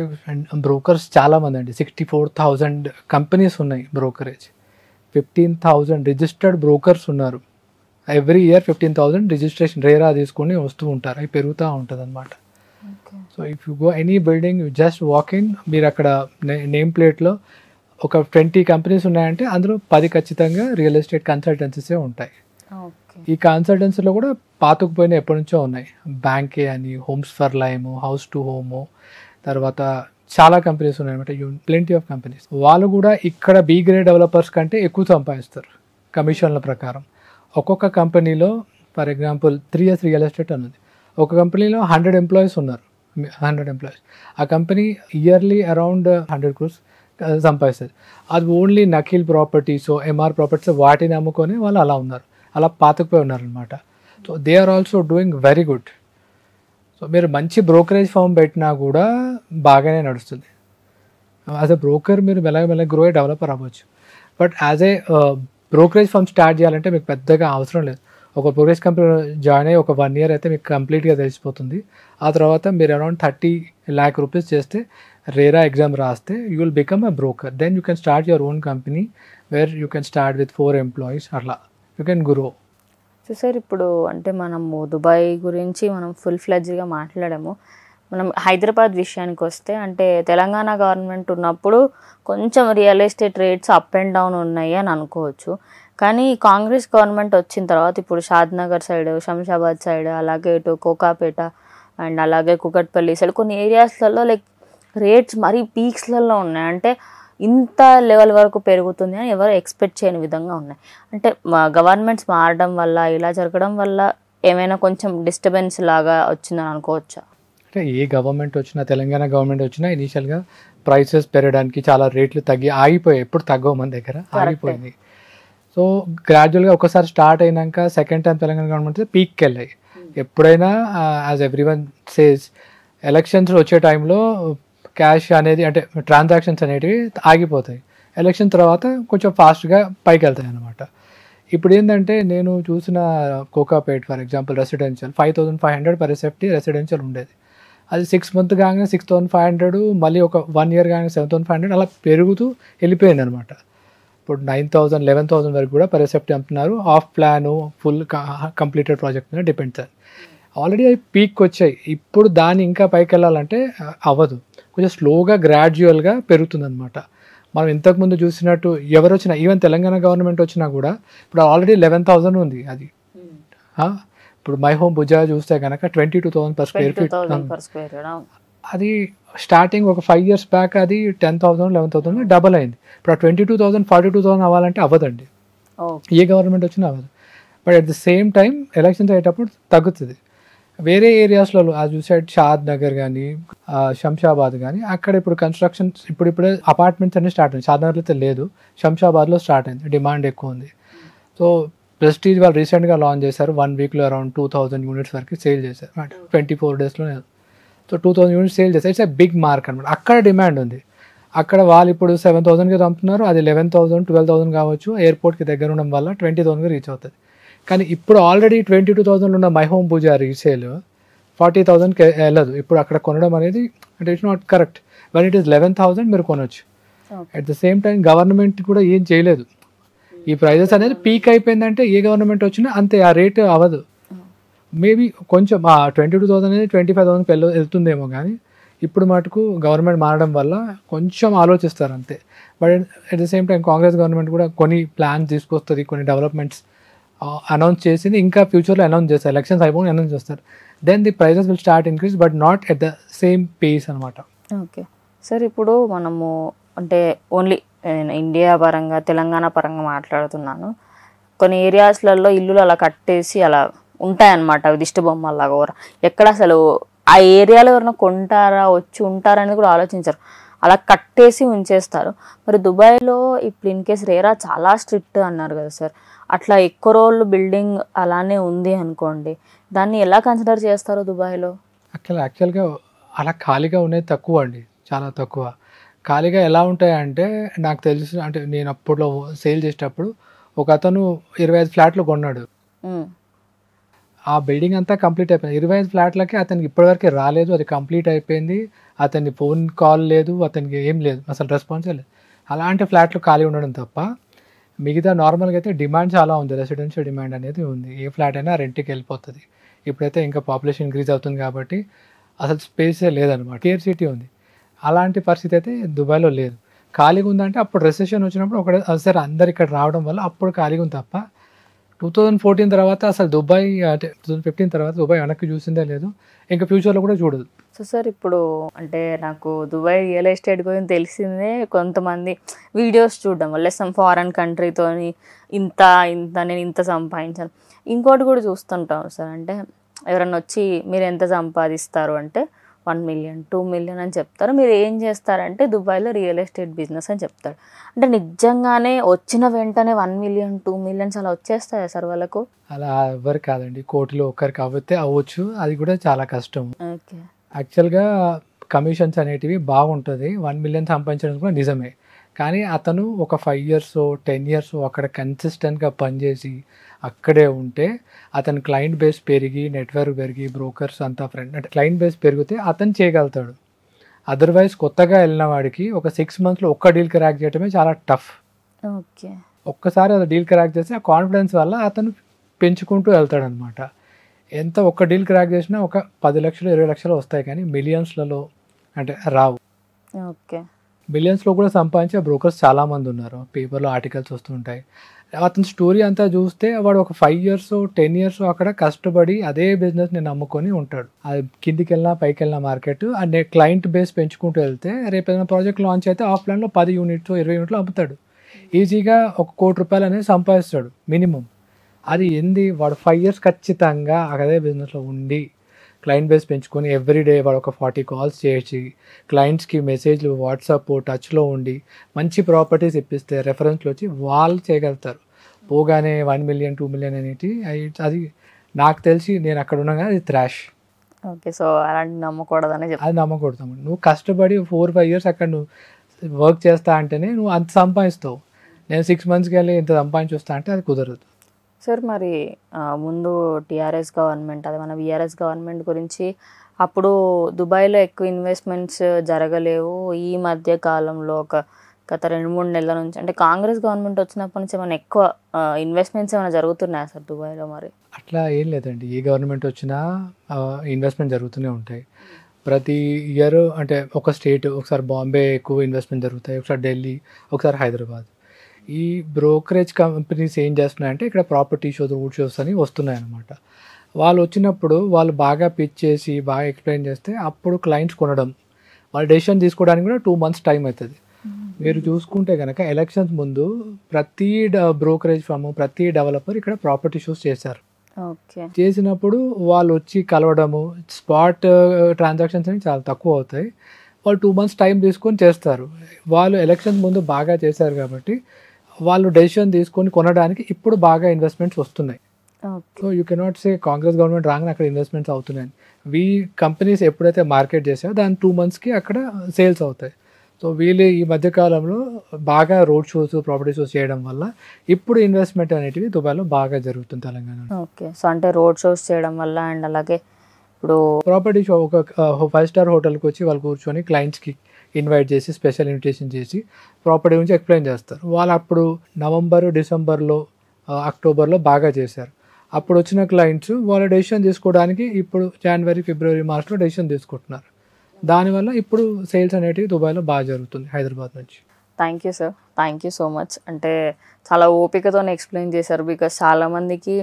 బ్రోకర్స్ చాలామంది అండి, 64,000 కంపెనీస్ ఉన్నాయి బ్రోకరేజ్, 15,000 రిజిస్టర్డ్ బ్రోకర్స్ ఉన్నారు. ఎవ్రీ ఇయర్ 15,000 రిజిస్ట్రేషన్ రేరా తీసుకొని వస్తూ ఉంటారు, అవి పెరుగుతూ ఉంటుంది అనమాట. So if you go any building you just walk in, మీరు అక్కడ నేమ్ ప్లేట్లో ఒక 20 కంపెనీస్ ఉన్నాయంటే అందులో 10 ఖచ్చితంగా రియల్ ఎస్టేట్ కన్సల్టెన్సీసే ఉంటాయి. ఈ కన్సల్టెన్సీలో కూడా పాతుకుపోయిన ఎప్పటి నుంచో ఉన్నాయి, బ్యాంకే అని, homes for lime, house to home, తర్వాత చాలా కంపెనీస్ ఉన్నాయన్నమాట, ప్లెంటీ ఆఫ్ కంపెనీస్. వాళ్ళు కూడా ఇక్కడ బి గ్రేడ్ డెవలపర్స్ కంటే ఎక్కువ సంపాదిస్తారు. కమిషన్ల ప్రకారం. ఒక్కొక్క కంపెనీలో for example 3 years real estate అనేది ఒక కంపెనీలో 100 ఎంప్లాయీస్ ఉన్నారు. 100 ఎంప్లాయీస్. ఆ కంపెనీ ఇయర్లీ అరౌండ్ 100 crores సంపాదిస్తుంది. అది only Nakheel properties, Emaar properties వాటిని అమ్ముకొని వాళ్ళు అలా ఉన్నారు, అలా పాతుకుపోయి ఉన్నారనమాట. So they are also doing very good. So మీరు మంచి బ్రోకరేజ్ ఫామ్ పెట్టినా కూడా బాగానే నడుస్తుంది. యాజ్ ఎ బ్రోకర్ మీరు మెల్లగా గ్రో అయ్యి డెవలపర్ అవ్వచ్చు. But as a brokerage farm start చేయాలంటే మీకు పెద్దగా అవసరం లేదు. ఒక బ్రోకరేజ్ కంపెనీ జాయిన్ అయ్యి ఒక 1 year అయితే మీకు కంప్లీట్గా తెలిసిపోతుంది. ఆ తర్వాత మీరు అరౌండ్ 30 lakh rupees చేస్తే, రేరా ఎగ్జామ్ రాస్తే you will become a broker. Then you can start your own company where you can start with 4 employees. అట్లా you can grow. So sir ఇప్పుడు అంటే మనము దుబాయ్ గురించి మనం ఫుల్ ఫ్లెడ్జ్గా మాట్లాడాము. మనం హైదరాబాద్ విషయానికి వస్తే అంటే తెలంగాణ గవర్నమెంట్ ఉన్నప్పుడు కొంచెం real estate rates up and down ఉన్నాయి అని అనుకోవచ్చు. కానీ కాంగ్రెస్ గవర్నమెంట్ వచ్చిన తర్వాత ఇప్పుడు షాద్నగర్ సైడ్, శంషాబాద్ సైడ్, అలాగే ఇటు కోకాపేట అండ్ అలాగే కుకట్పల్లి సైడ్ కొన్ని ఏరియాస్లలో లైక్ రేట్స్ మరీ పీక్స్లలో ఉన్నాయి. అంటే ఇంత లెవెల్ వరకు పెరుగుతుంది అని ఎవరు ఎక్స్పెక్ట్ చేయని విధంగా ఉన్నాయి. అంటే గవర్నమెంట్స్ మారడం వల్ల, ఇలా జరగడం వల్ల ఏమైనా కొంచెం డిస్టర్బెన్స్ లాగా వచ్చిందని అనుకోవచ్చా? అంటే ఏ గవర్నమెంట్ వచ్చినా, తెలంగాణ గవర్నమెంట్ వచ్చినా ఇనీషియల్గా ప్రైసెస్ పెరగడానికి చాలా రేట్లు తగ్గి ఆగిపోయాయి. ఎప్పుడు తగ్గవు మన దగ్గర, ఆగిపోయింది. సో గ్రాడ్యువల్గా ఒకసారి స్టార్ట్ అయినాక సెకండ్ టైం తెలంగాణ గవర్నమెంట్ పీక్కి వెళ్ళాయి. ఎప్పుడైనా యాజ్ ఎవ్రీవన్ సేస్ ఎలక్షన్స్ వచ్చే టైంలో క్యాష్ అనేది అంటే ట్రాన్సాక్షన్స్ అనేటివి ఆగిపోతాయి. ఎలక్షన్ తర్వాత కొంచెం ఫాస్ట్గా పైకి వెళ్తాయి అన్నమాట. ఇప్పుడు ఏంటంటే నేను చూసిన Kokapet for example residential 5500 per SFT residential ఉండేది. అది 6 months కాగానే 6500, మళ్ళీ ఒక 1 year కాగానే 7500 అలా పెరుగుతూ వెళ్ళిపోయింది అనమాట. ఇప్పుడు 9000, 11000 వరకు కూడా per SFT అమ్ముతున్నారు. Of plan, full completed project మీద డిపెండ్స్ అని. ఆల్రెడీ అవి పీక్ వచ్చాయి. ఇప్పుడు దాన్ని ఇంకా పైకి వెళ్ళాలంటే అవ్వదు, కొంచెం స్లోగా గ్రాడ్యువల్గా పెరుగుతుంది అనమాట. మనం ఇంతకుముందు చూసినట్టు ఎవరు వచ్చినా, ఈవెన్ తెలంగాణ గవర్నమెంట్ వచ్చినా కూడా ఇప్పుడు ఆల్రెడీ 11,000 ఉంది. అది ఇప్పుడు మై హోమ్ భుజా చూస్తే కనుక 22,000 per square feet. అది స్టార్టింగ్ ఒక 5 years బ్యాక్ అది 10,000, 11,000 డబల్ అయింది. ఇప్పుడు ఆ 22,000, 42,000 అవ్వాలంటే అవ్వదండి, ఏ గవర్నమెంట్ వచ్చినా అవ్వదు. But at the same time elections అయ్యేటప్పుడు తగ్గుతుంది. వేరే ఏరియాస్లో అది చూసే షాద్ నగర్ కానీ, శంషాబాద్ కానీ, అక్కడ ఇప్పుడు కన్స్ట్రక్షన్స్ ఇప్పుడే అపార్ట్మెంట్స్ అన్నీ స్టార్ట్ అయింది. షాద్ నగర్లో అయితే లేదు, శంషాబాద్లో స్టార్ట్ అయింది. డిమాండ్ ఎక్కువ ఉంది. సో ప్రెస్టీజ్ వాళ్ళు రీసెంట్గా లాంచ్ చేశారు. 1 weekలో అరౌండ్ 2000 units వరకు సేల్ చేశారు. 24 daysలో. సో 2000 units సేల్ చేశారు. ఇట్స్ ఎ బిగ్ మార్క్ అనమాట. అక్కడ డిమాండ్ ఉంది. అక్కడ వాళ్ళు ఇప్పుడు 7,000కి అమ్ముతున్నారు. అది 11,000, 12,000 కావచ్చు. ఎయిర్పోర్ట్కి దగ్గర ఉండడం వల్ల 20,000కి రీచ్ అవుతుంది. కానీ ఇప్పుడు ఆల్రెడీ 22,000 ఉన్న మై హోమ్ పూజా రీసేల్ 40,000కి వెళ్ళదు. ఇప్పుడు అక్కడ కొనడం అనేది అంటే it's not correct. One it is 11,000 మీరు కొనవచ్చు. At the same time government కూడా ఏం చేయలేదు. ఈ ప్రైజెస్ అనేది పీక్ అయిపోయిందంటే ఏ గవర్నమెంట్ వచ్చినా అంతే, ఆ రేట్ అవ్వదు. మేబీ కొంచెం ఆ 22,000 అనేది 25,000కి వెళ్తుందేమో. కానీ ఇప్పుడు మటుకు గవర్నమెంట్ మారడం వల్ల కొంచెం ఆలోచిస్తారు అంతే. But at the same time Congress government కూడా కొన్ని ప్లాన్స్ తీసుకొస్తుంది, కొన్ని డెవలప్మెంట్స్ అనౌన్స్ చేసింది. ఇంకా ఫ్యూచర్లో అనౌన్స్ చేస్తారు, ఎలక్షన్స్ అయిపోయి అనౌన్స్ చేస్తారు. Then the prices will start increase, but not at the same pace అనమాట. ఓకే సార్, ఇప్పుడు మనము అంటే ఓన్లీ ఇండియా పరంగా, తెలంగాణ పరంగా మాట్లాడుతున్నాను. కొన్ని ఏరియాస్లలో ఇల్లులు అలా కట్టేసి అలా ఉంటాయన్నమాట, అవి దిష్టి బొమ్మలాగా. ఎక్కడ అసలు ఆ ఏరియాలో ఎవరైనా కొంటారా, వచ్చి ఉంటారా అనేది కూడా ఆలోచించరు, అలా కట్టేసి ఉంచేస్తారు. మరి దుబాయ్లో ఇప్పుడు ఇన్ కేస్ రేరా చాలా స్ట్రిక్ట్ అన్నారు కదా సార్, అట్లా ఎక్కువ రోజులు బిల్డింగ్ అలానే ఉంది అనుకోండి, దాన్ని ఎలా కన్సిడర్ చేస్తారు దుబాయ్లో? యాక్చువల్గా అలా ఖాళీగా ఉన్నాయి తక్కువ అండి, చాలా తక్కువ. ఖాళీగా ఎలా ఉంటాయంటే నాకు తెలిసి, అంటే నేను అప్పట్లో సేల్ చేసేటప్పుడు ఒక అతను 25 ఫ్లాట్లు కొన్నాడు. ఆ బిల్డింగ్ అంతా కంప్లీట్ అయిపోయింది. 25 ఫ్లాట్లకి అతనికి ఇప్పటివరకు రాలేదు, అది కంప్లీట్ అయిపోయింది. అతని ఫోన్ కాల్ లేదు, అతనికి ఏం లేదు, అసలు రెస్పాన్సే లేదు. అలాంటి ఫ్లాట్లు ఖాళీ ఉండడం తప్ప మిగతా నార్మల్గా అయితే డిమాండ్ చాలా ఉంది, రెసిడెన్షియల్ డిమాండ్ అనేది ఉంది. ఏ ఫ్లాట్ అయినా రెంట్కి వెళ్ళిపోతుంది. ఇప్పుడైతే ఇంకా పాపులేషన్ ఇంక్రీజ్ అవుతుంది కాబట్టి అసలు స్పేసే లేదనమాట, కేర్ సిటీ ఉంది. అలాంటి పరిస్థితి అయితే దుబాయ్లో లేదు. ఖాళీగా ఉందంటే అప్పుడు రెసెషన్ వచ్చినప్పుడు ఒకటే సరే అందరు ఇక్కడ రావడం వల్ల అప్పుడు ఖాళీగా ఉంది తప్ప 2014 తర్వాత అసలు దుబాయ్, అంటే 2015 తర్వాత దుబాయ్ వెనక్కి చూసిందే లేదు, ఇంకా ఫ్యూచర్లో కూడా చూడదు. సో సార్ ఇప్పుడు అంటే నాకు దుబాయ్ రియల్ ఎస్టేట్ గురించి తెలిసిందే కొంతమంది వీడియోస్ చూడడం వల్ల సమ్ ఫారెన్ కంట్రీతోని ఇంత ఇంత నేను ఇంత సంపాదించాను. ఇంకోటి కూడా చూస్తుంటాం సార్, అంటే ఎవరన్నా వచ్చి మీరు ఎంత సంపాదిస్తారు అంటే 1 million 2 million అని చెప్తారు. మీరు ఏం చేస్తారంటే దుబాయ్లో రియల్ ఎస్టేట్ బిజినెస్ అని చెప్తారు. అంటే నిజంగానే వచ్చిన వెంటనే 1 million 2 millions అలా వచ్చేస్తాయా సార్ వాళ్ళకు? అలా ఎవరు కాదండి, కోటిలో ఒక్కరికి అవ్వతే అవ్వచ్చు, అది కూడా చాలా కష్టం. ఓకే. యాక్చువల్గా కమిషన్స్ అనేటివి బాగుంటుంది, 1 million సంపాదించడం కూడా నిజమే. కానీ అతను ఒక 5 years 10 years అక్కడ కన్సిస్టెంట్గా పనిచేసి అక్కడే ఉంటే అతని క్లయింట్ బేస్ పెరిగి నెట్వర్క్ పెరిగి బ్రోకర్స్ అంతా ఫ్రెండ్ అంటే క్లయింట్ బేస్ పెరిగితే అతను చేయగలుగుతాడు. అదర్వైజ్ కొత్తగా వెళ్ళిన వాడికి ఒక 6 monthsలో ఒక్క డీల్ క్రాక్ చేయడమే చాలా టఫ్. ఓకే. ఒక్కసారి అది డీల్ క్రాక్ చేస్తే ఆ కాన్ఫిడెన్స్ వల్ల అతను పెంచుకుంటూ వెళ్తాడు అనమాట. ఎంత ఒక్క డీల్ క్రాక్ చేసినా ఒక 10 లక్షలు 20 లక్షలు వస్తాయి, కానీ మిలియన్స్లలో అంటే రావు. ఓకే. మిలియన్స్లో కూడా సంపాదించే బ్రోకర్స్ చాలామంది ఉన్నారు, పేపర్లో ఆర్టికల్స్ వస్తుంటాయి. అతని స్టోరీ అంతా చూస్తే వాడు ఒక 5 years 10 years అక్కడ కష్టపడి అదే బిజినెస్ని నమ్ముకొని ఉంటాడు. అది కిందికి వెళ్ళినా పైకి వెళ్ళినా మార్కెట్ అండ్ క్లయింట్ బేస్ పెంచుకుంటూ వెళ్తే రేపు ఏదైనా ప్రాజెక్ట్ లాంచ్ అయితే ఆఫ్లైన్లో 10 units 20 units అమ్ముతాడు. ఈజీగా ₹1 కోటి అనేది సంపాదిస్తాడు మినిమం. అది ఏంది, వాడు 5 years ఖచ్చితంగా అదే బిజినెస్లో ఉండి క్లయింట్ బేస్ పెంచుకొని ఎవ్రీడే వాడు ఒక 40 calls చేసి క్లయింట్స్కి మెసేజ్లు వాట్సాప్ టచ్లో ఉండి మంచి ప్రాపర్టీస్ ఇప్పిస్తే రెఫరెన్స్లు వచ్చి వాళ్ళు చేయగలుగుతారు. పోగానే 1 million 2 million అనేది అది నాకు తెలిసి నేను అక్కడ ఉన్నాగా అది థ్రాష్. ఓకే. సో అలాంటి నమ్మకూడదని చెప్పి అది నమ్మకూడదు. నువ్వు కష్టపడి 4-5 years అక్కడ నువ్వు వర్క్ చేస్తా అంటేనే నువ్వు అంత సంపాదిస్తావు. నేను 6 monthsకి వెళ్ళి ఇంత సంపాదించి వస్తా అంటే అది కుదరదు. సార్ మరి ముందు టీఆర్ఎస్ గవర్నమెంట్ అదే మన విఆర్ఎస్ గవర్నమెంట్ గురించి అప్పుడు దుబాయ్లో ఎక్కువ ఇన్వెస్ట్మెంట్స్ జరగలేవు. ఈ మధ్య కాలంలో గత 2-3 నెలల నుంచి అంటే కాంగ్రెస్ గవర్నమెంట్ వచ్చినప్పటి నుంచి ఏమైనా ఎక్కువ ఇన్వెస్ట్మెంట్స్ ఏమైనా జరుగుతున్నాయా సార్ దుబాయ్లో? మరి అట్లా ఏం లేదండి, ఏ గవర్నమెంట్ వచ్చినా ఇన్వెస్ట్మెంట్ జరుగుతూనే ఉంటాయి. ప్రతి ఇయర్ అంటే ఒక స్టేట్, ఒకసారి బాంబే ఎక్కువ ఇన్వెస్ట్మెంట్ జరుగుతాయి, ఒకసారి ఢిల్లీ, ఒకసారి హైదరాబాద్. ఈ బ్రోకరేజ్ కంపెనీస్ ఏం చేస్తున్నాయంటే ఇక్కడ ప్రాపర్టీ షోస్ రూట్ షోస్ అని వస్తున్నాయి అన్నమాట. వాళ్ళు వచ్చినప్పుడు వాళ్ళు బాగా పిచ్ చేసి బాగా ఎక్స్ప్లెయిన్ చేస్తే అప్పుడు క్లయింట్స్ కొనడం, వాళ్ళు డెసిషన్ తీసుకోవడానికి కూడా 2 months టైం అవుతుంది. మీరు చూసుకుంటే కనుక ఎలక్షన్స్ ముందు ప్రతి బ్రోకరేజ్ ఫర్మ్ ప్రతి డెవలపర్ ఇక్కడ ప్రాపర్టీ షోస్ చేశారు. చేసినప్పుడు వాళ్ళు వచ్చి కలవడము స్పాట్ ట్రాన్సాక్షన్స్ అని చాలా తక్కువ అవుతాయి. వాళ్ళు 2 months టైం తీసుకొని చేస్తారు. వాళ్ళు ఎలక్షన్స్ ముందు బాగా చేశారు కాబట్టి వాళ్ళు డెసిషన్ తీసుకొని కొనడానికి ఇప్పుడు బాగా ఇన్వెస్ట్మెంట్స్ వస్తున్నాయి. So you cannot say Congress government రాగానే అక్కడ ఇన్వెస్ట్మెంట్స్ అవుతున్నాయి. కంపెనీస్ ఎప్పుడైతే మార్కెట్ చేసాయో దాని 2 monthsకి అక్కడ సేల్స్ అవుతాయి. సో వీళ్ళు ఈ మధ్యకాలంలో బాగా రోడ్ షోస్ ప్రాపర్టీ షోస్ చేయడం వల్ల ఇప్పుడు ఇన్వెస్ట్మెంట్ అనేటివి దుబాయ్లో బాగా జరుగుతుంది తెలంగాణలో. ఓకే. సో అంటే రోడ్ షోస్ చేయడం వల్ల అండ్ అలాగే ఇప్పుడు ప్రాపర్టీ షో ఒక 5-star హోటల్కి వచ్చి వాళ్ళు కూర్చొని క్లయింట్స్కి ఇన్వైట్ చేసి స్పెషల్ ఇన్విటేషన్ చేసి ప్రాపర్టీ గురించి ఎక్స్ప్లెయిన్ చేస్తారు. వాళ్ళు అప్పుడు నవంబర్ డిసెంబర్లో అక్టోబర్లో బాగా చేశారు. అప్పుడు వచ్చిన క్లయింట్స్ వాళ్ళ డెసిషన్ తీసుకోవడానికి ఇప్పుడు జనవరి ఫిబ్రవరి మార్చ్లో డెసిషన్ తీసుకుంటున్నారు. దానివల్ల ఇప్పుడు సేల్స్ అనేటివి దుబాయ్లో బాగా జరుగుతుంది హైదరాబాద్ నుంచి. Thank you sir, thank you so much. అంటే చాలా ఓపికతో ఎక్స్ప్లెయిన్ చేశారు. బికాస్ చాలామందికి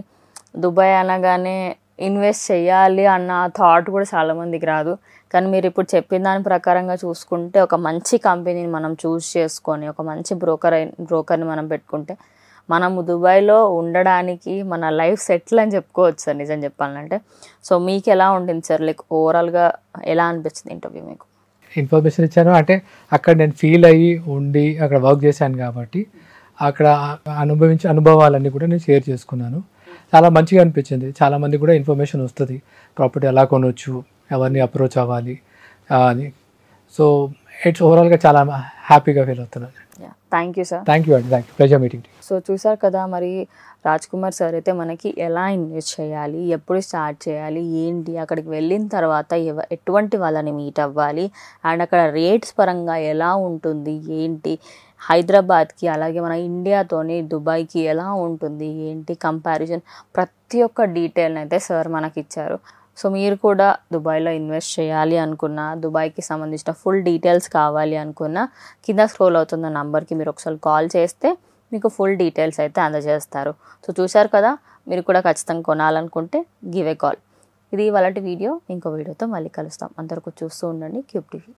దుబాయ్ అనగానే ఇన్వెస్ట్ చేయాలి అన్న థాట్ కూడా చాలామందికి రాదు. కానీ మీరు ఇప్పుడు చెప్పిన దాని ప్రకారంగా చూసుకుంటే ఒక మంచి కంపెనీని మనం చూస్ చేసుకొని ఒక మంచి బ్రోకర్ని మనం పెట్టుకుంటే మనము దుబాయ్లో ఉండడానికి మన లైఫ్ సెటిల్ అని చెప్పుకోవచ్చు సార్ నిజం చెప్పాలంటే. సో మీకు ఎలా ఉంటుంది సార్, లైక్ ఓవరాల్గా ఎలా అనిపించింది ఇంటర్వ్యూ? మీకు ఇన్ఫర్మేషన్ ఇచ్చాను అంటే అక్కడ నేను ఫీల్ అయ్యి ఉండి అక్కడ వర్క్ చేశాను కాబట్టి అక్కడ అనుభవాలన్నీ కూడా నేను షేర్ చేసుకున్నాను. చాలా మంచిగా అనిపించింది. చాలామంది కూడా ఇన్ఫర్మేషన్ వస్తుంది, ప్రాపర్టీ ఎలా కొనవచ్చు, ఎవరిని అప్రోచ్ అవ్వాలి అని. సో ఇట్స్ ఓవరాల్గా చాలా హ్యాపీగా ఫీల్ అవుతున్నాను. Thank you sir. Thank you అండి, thank you, pleasure meeting. So చూసారు కదా, మరి రాజ్ కుమార్ సార్ అయితే మనకి ఎలా ఇన్వెస్ట్ చేయాలి, ఎప్పుడు స్టార్ట్ చేయాలి, ఏంటి, అక్కడికి వెళ్ళిన తర్వాత ఎటువంటి వాళ్ళని మీట్ అవ్వాలి అండ్ అక్కడ రేట్స్ పరంగా ఎలా ఉంటుంది ఏంటి, హైదరాబాద్కి అలాగే మన ఇండియాతోని దుబాయ్కి ఎలా ఉంటుంది ఏంటి కంపారిజన్, ప్రతి ఒక్క డీటెయిల్ని అయితే సార్ మనకి ఇచ్చారు. సో మీరు కూడా దుబాయ్లో ఇన్వెస్ట్ చేయాలి అనుకున్నా, దుబాయ్కి సంబంధించిన ఫుల్ డీటెయిల్స్ కావాలి అనుకున్నా కింద స్క్రోల్ అవుతున్న నంబర్కి మీరు ఒకసారి కాల్ చేస్తే మీకు ఫుల్ డీటెయిల్స్ అయితే అందజేస్తారు. సో చూశారు కదా, మీరు కూడా ఖచ్చితంగా కొనాలనుకుంటే గివ్ ఏ కాల్. ఇది ఇవాళ వీడియో. ఇంకో వీడియోతో మళ్ళీ కలుస్తాం. అందరికీ చూస్తూ ఉండండి క్యూబ్ టీవీ.